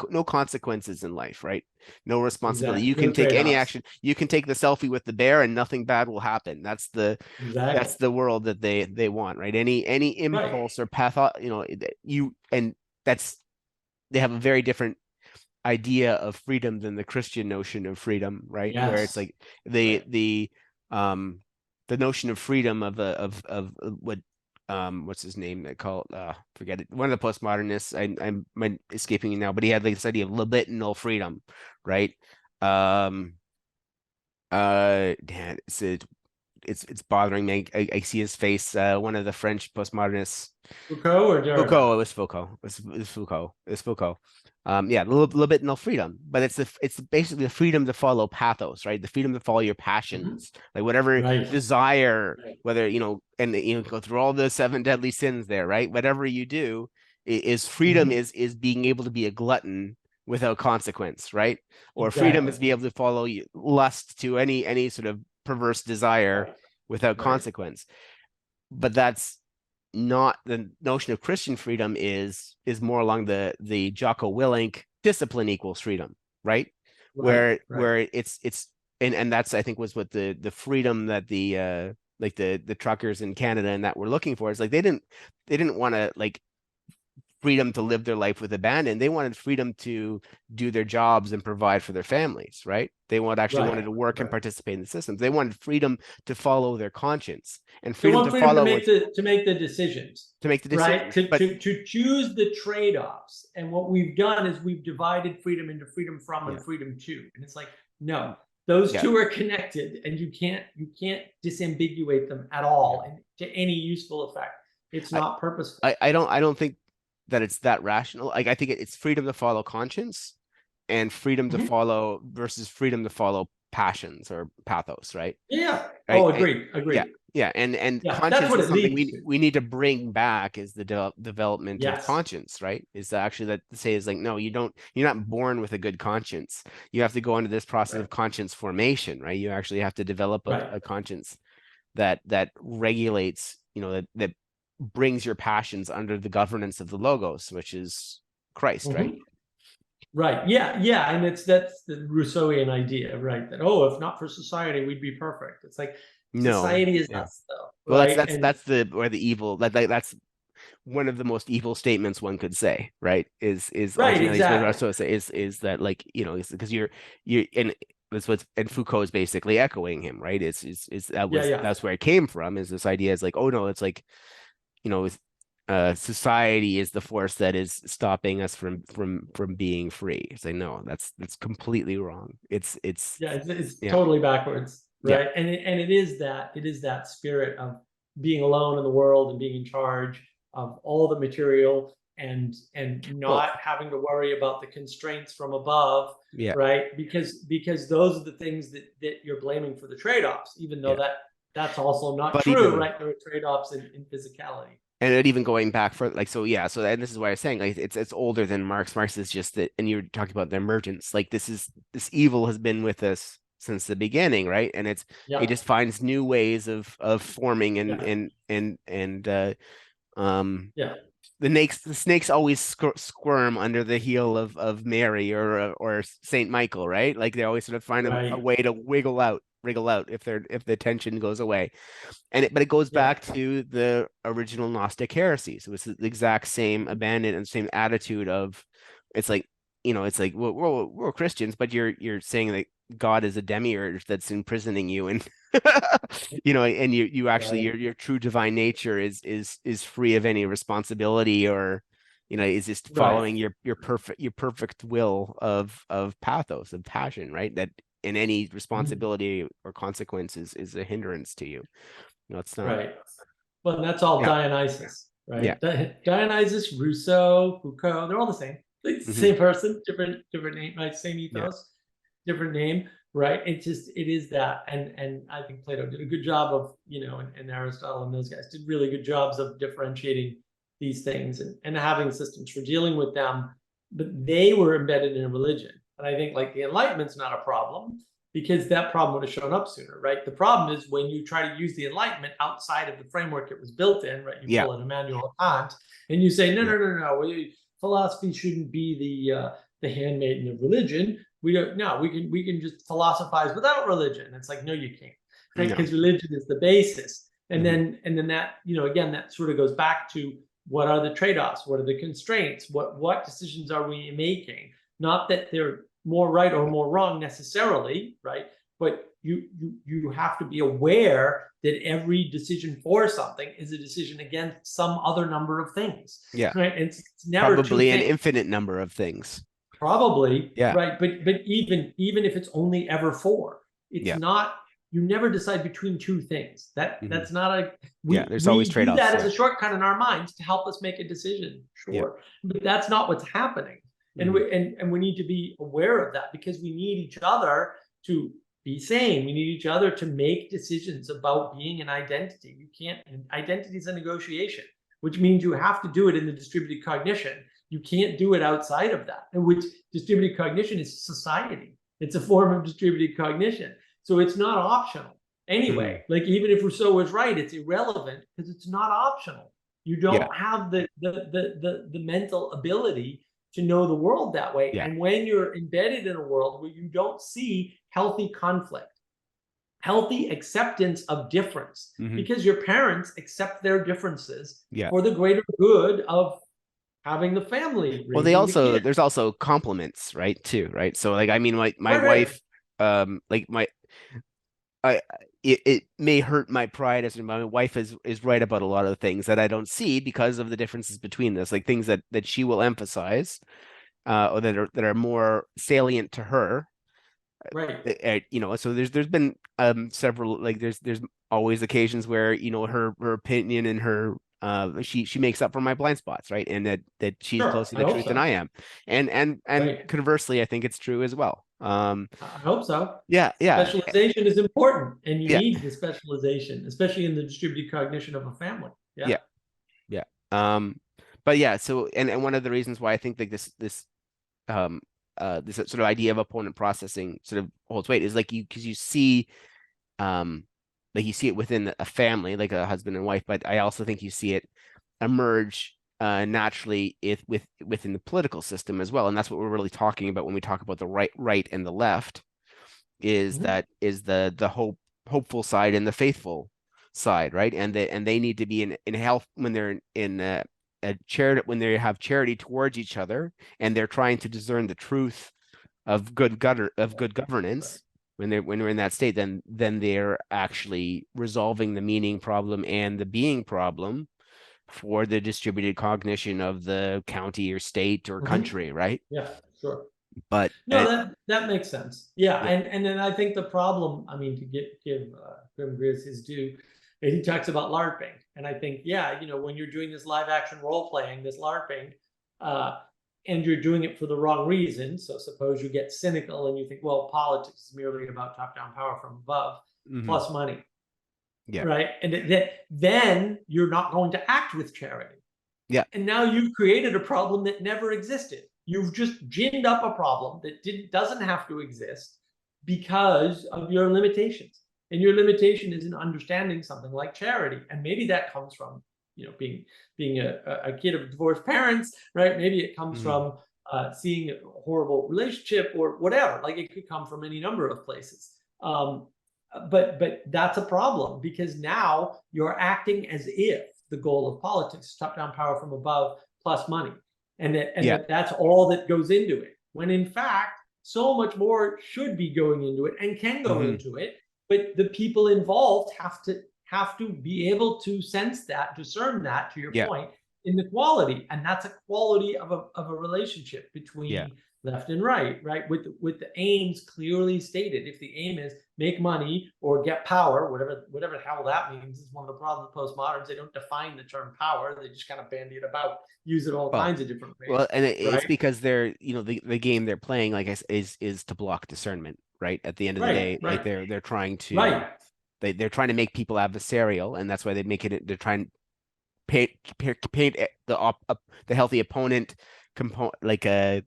no consequences in life, right? No responsibility. Exactly. You No can take any trade-offs. action. You can take the selfie with the bear, and nothing bad will happen. Exactly. That's the world that they want, right? Any Right. impulse or path, you and that's they have a very different idea of freedom than the Christian notion of freedom, right? Where it's Yes. like Right. um the notion of freedom of what what's his name they call it forget it, one of the postmodernists, I'm escaping it now, but he had like this idea of libidinal freedom, right? um damn, it's bothering me. I see his face. One of the French postmodernists, Foucault or Foucault. Derrida? It was Foucault. It was Foucault. It was Foucault. Yeah, a little bit no freedom, but it's basically the freedom to follow pathos, right? The freedom to follow your Mhm. passions, like whatever Right. desire, Right. whether and go through all the seven deadly sins there, right? Whatever you do, is freedom Mhm. is being able to be a glutton without consequence, right? Or freedom Exactly. is being able to follow lust to any sort of perverse desire Right. without Right. consequence. But that's not the notion of Christian freedom. Is more along the Jocko Willink discipline equals freedom, right? Right. Right. Where it's and that's I think was what the freedom that like the truckers in Canada and that were looking for. Is like they didn't want to like freedom to live their life with abandon. They wanted freedom to do their jobs and provide for their families, right? They actually wanted Right. to work and Right. participate in the systems. They wanted freedom to follow their conscience, and They freedom want to freedom to follow make was the decisions, to make the right? decisions. To But to to choose the trade-offs. And what we've done is we've divided freedom into freedom from yeah, and freedom to. And it's like, no, those yeah, two are connected, and you can't disambiguate them at yeah. all, and to any useful effect. It's I, not purposeful. I don't think that it's that rational. Like I think it's freedom to follow conscience and freedom to Mhm. follow versus freedom to follow passions or pathos, right? Yeah. Right. Oh, agreed. Yeah, Agreed. yeah, and Yeah, that's conscience what is it something leads we to. we need to bring back is the development of Yes. conscience, right? Is actually that to say is like no, you're not born with a good conscience. You have to go into this process Right. of conscience formation, right? You actually have to develop Right. a conscience that regulates, that brings your passions under the governance of the logos, which is Christ, right? Mhm. Right. Yeah. Yeah. And that's the Rousseauian idea, right? That, oh, if not for society, we'd be perfect. It's like, No, society is yeah. us, though, Well, right? And that's the where the evil that's one of the most evil statements one could say, right? Is right, ultimately what exactly. Rousseau say is that like it's because you're and that's what and Foucault is basically echoing him, right? Is Yeah. Yeah. that's where it came from, is this idea is like, oh no, it's like, it's society is the force that is stopping us from being free. It's like no, that's completely wrong. It's Yeah. It's yeah, totally backwards, yeah. right? And it is that spirit of being alone in the world and being in charge of all the material, and Well, not having to worry about the constraints from above, yeah, right? Because those are the things that you're blaming for the trade-offs, even though yeah. that's also not But true, even right? There are trade-offs in physicality. and it even going back for like so yeah, so and this is why I was saying like it's older than Marx. Marx is just that, and you're talking about the emergence, like this evil has been with us since the beginning, right? And it Yeah. just finds new ways of forming and Yeah. um Yeah. the snakes always squirm under the heel of Mary or Saint Michael, right? Like they always sort of find a Right. way to wiggle out. wriggle out if the tension goes away. But it goes back to the original Gnostic heresy. So it's the exact same abandon and same attitude of, it's like, it's like, well, we're Christians, but you're saying that God is a demiurge that's imprisoning you, and and you actually, your true divine nature is free of any responsibility, or is just following your perfect will of pathos, of passion, right? That in any responsibility or consequence is a hindrance to you. No, it's not. Right. Well, and that's all Dionysus, right? Yeah. Dionysus, Rousseau, Foucault, they're all the same. Like same person, different name, right? Same ethos, different name, right? It is that. And I think Plato did a good job of, and Aristotle and those guys did really good jobs of differentiating these things and having systems for dealing with them. But they were embedded in a religion. And I think like the Enlightenment's not a problem, because that problem would have shown up sooner, right? The problem is when you try to use the Enlightenment outside of the framework it was built in, right? You pull an Immanuel Kant and you say, no. Philosophy shouldn't be the handmaiden of religion. We can just philosophize without religion. It's like, no, you can't, right? Because religion is the basis. And then that, again, that sort of goes back to what are the trade-offs? What are the constraints? What decisions are we making? Not that they're more right or more wrong necessarily, right? But you have to be aware that every decision for something is a decision against some other number of things. Yeah. Right. And it's never probably an infinite number of things. Probably. Yeah. Right. But even if it's only ever four, it's not. You never decide between two things. That's not a. There's always trade-offs. We do that as a shortcut in our minds to help us make a decision. Sure. But that's not what's happening. And we need to be aware of that, because we need each other to be sane. We need each other to make decisions about being an identity. You can't. Identity is a negotiation, which means you have to do it in the distributed cognition. You can't do it outside of that. And which distributed cognition is society. It's a form of distributed cognition, so it's not optional anyway. Like even if Rousseau was right, it's irrelevant because it's not optional. You don't have the mental ability to know the world that way. And when you're embedded in a world where you don't see healthy conflict, healthy acceptance of difference, because your parents accept their differences for the greater good of having the family. Well, there's also compliments, right, too, right? So like, I mean, my wife, it may hurt my pride as my wife is right about a lot of things that I don't see because of the differences between us, like things that she will emphasize, or that are more salient to her. Right. So there's been several, like there's always occasions where her opinion and her she makes up for my blind spots, right? And that she's closer to the truth than I am. And conversely, I think it's true as well. I hope so. Yeah. Specialization is important, and you need the specialization, especially in the distributed cognition of a family. Yeah. But yeah, so and one of the reasons why I think like this sort of idea of opponent processing sort of holds weight is like because you see it within a family, like a husband and wife, but I also think you see it emerge naturally within the political system as well. And that's what we're really talking about when we talk about the right and the left, is that is the hopeful side and the faithful side, right? And they need to be in health when they're in a charity, when they have charity towards each other, and they're trying to discern the truth of good governance. When they're in that state, then they're actually resolving the meaning problem and the being problem for the distributed cognition of the county or state or country, right? Yeah, sure. But no, that makes sense. Yeah, and then I think the problem, I mean, to give Grim Grizz his due, he talks about LARPing, and I think when you're doing this live action role playing, this LARPing, and you're doing it for the wrong reason. So suppose you get cynical and you think, well, politics is merely about top-down power from above plus money. Yeah. Right. And then you're not going to act with charity. Yeah. And now you've created a problem that never existed. You've just ginned up a problem that doesn't have to exist because of your limitations. And your limitation is in understanding something like charity. And maybe that comes from being a kid of divorced parents, right? Maybe it comes from seeing a horrible relationship or whatever. Like it could come from any number of places. but that's a problem, because now you're acting as if the goal of politics is top-down power from above plus money, and that's all that goes into it, when in fact so much more should be going into it and can go into it. But the people involved have to be able to sense that, discern that, to your point, in the quality. And that's a quality of a relationship between left and right, with the aims clearly stated. If the aim is make money or get power, whatever the hell that means, is one of the problems with postmoderns. They don't define the term power. They just kind of bandy it about, use it all kinds of different ways. Well, and it's because they're, the game they're playing, like is to block discernment, right? At the end of the day, like they're trying to they're trying to make people adversarial, and that's why they make it. They're trying to paint the healthy opponent component, like a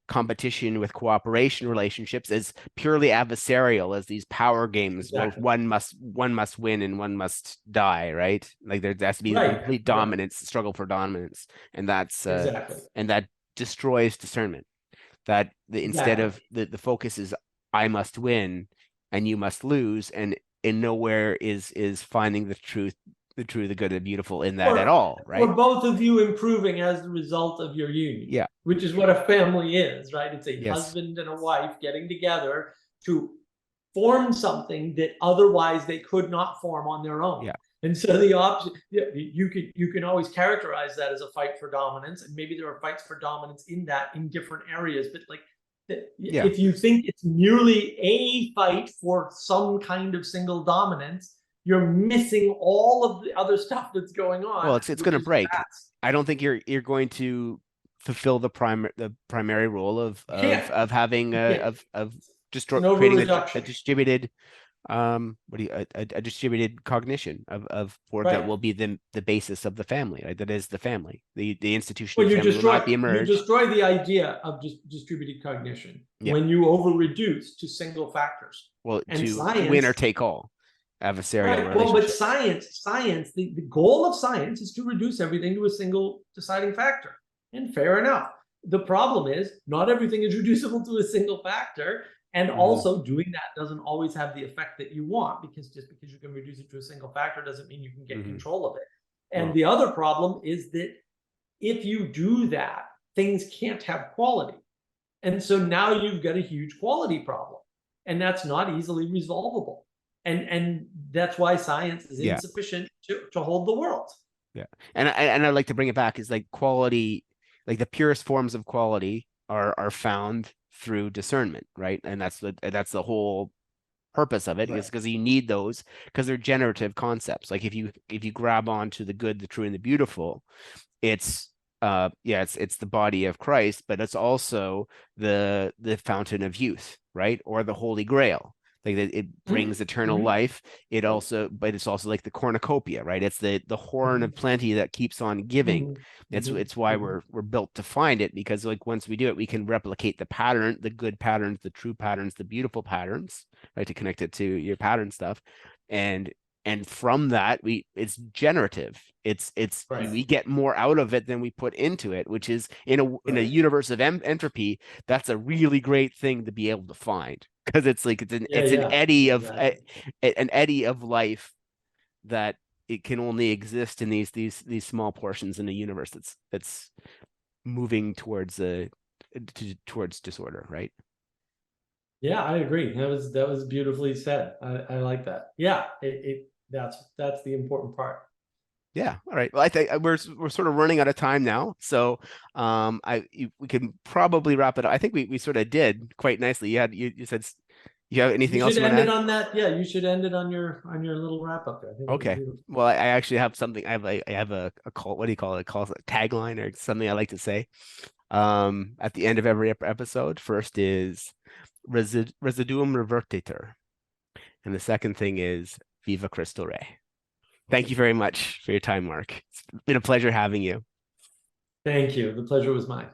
competition with cooperation relationships, as purely adversarial as these power games. Well, one must win and one must die, right? Like there has to be a complete dominance, struggle for dominance, and that's and that destroys discernment. That instead of the focus is I must win and you must lose, and in nowhere is finding the truth, the true, the good, the beautiful in that at all, right? Or both of you improving as the result of your union, which is what a family is, right? It's a husband and a wife getting together to form something that otherwise they could not form on their own. And so the option, you can always characterize that as a fight for dominance, and maybe there are fights for dominance in different areas, but like if you think it's merely a fight for some kind of single dominance, you're missing all of the other stuff that's going on. Well, it's going to break. I don't think you're going to fulfill the primary role of having creating a distributed a distributed cognition of that will be the basis of the family, right? That is the family. The institution of family will not be emerged. You destroy the idea of distributed cognition when you over reduce to single factors. Well, and to win or take all. Adversarial Well, but science, the goal of science is to reduce everything to a single deciding factor. And fair enough. The problem is not everything is reducible to a single factor. And also doing that doesn't always have the effect that you want, because just because you can reduce it to a single factor doesn't mean you can get control of it. And the other problem is that if you do that, things can't have quality. And so now you've got a huge quality problem, and that's not easily resolvable. And that's why science is insufficient to hold the world. And I'd like to bring it back, is like quality, like the purest forms of quality are found through discernment, right? And that's the whole purpose of it, is because you need those, because they're generative concepts. Like if you grab onto the good, the true, and the beautiful, it's the body of Christ, but it's also the fountain of youth, right? Or the Holy Grail. Like it brings eternal life. But it's also like the cornucopia, right? It's the horn of plenty that keeps on giving. It's why we're built to find it, because like once we do it, we can replicate the pattern, the good patterns, the true patterns, the beautiful patterns, right? To connect it to your pattern stuff, and from that it's generative. We get more out of it than we put into it, which is in a universe of entropy. That's a really great thing to be able to find, because it's like an eddy of an eddy of life that it can only exist in these small portions in a universe that's moving towards disorder, right? Yeah, I agree. That was beautifully said. I like that. Yeah, that's the important part. Yeah. All right. Well, I think we're sort of running out of time now, so we can probably wrap it up. I think we sort of did quite nicely. You said you have anything else? You should end it on that. Yeah, you should end it on your little wrap up there. Okay. Well, I actually have something. I have a call. What do you call it? Call it a tagline or something I like to say. At the end of every episode, first is residuum revertitur, and the second thing is Viva Cristo Rey. Thank you very much for your time, Mark. It's been a pleasure having you. Thank you. The pleasure was mine.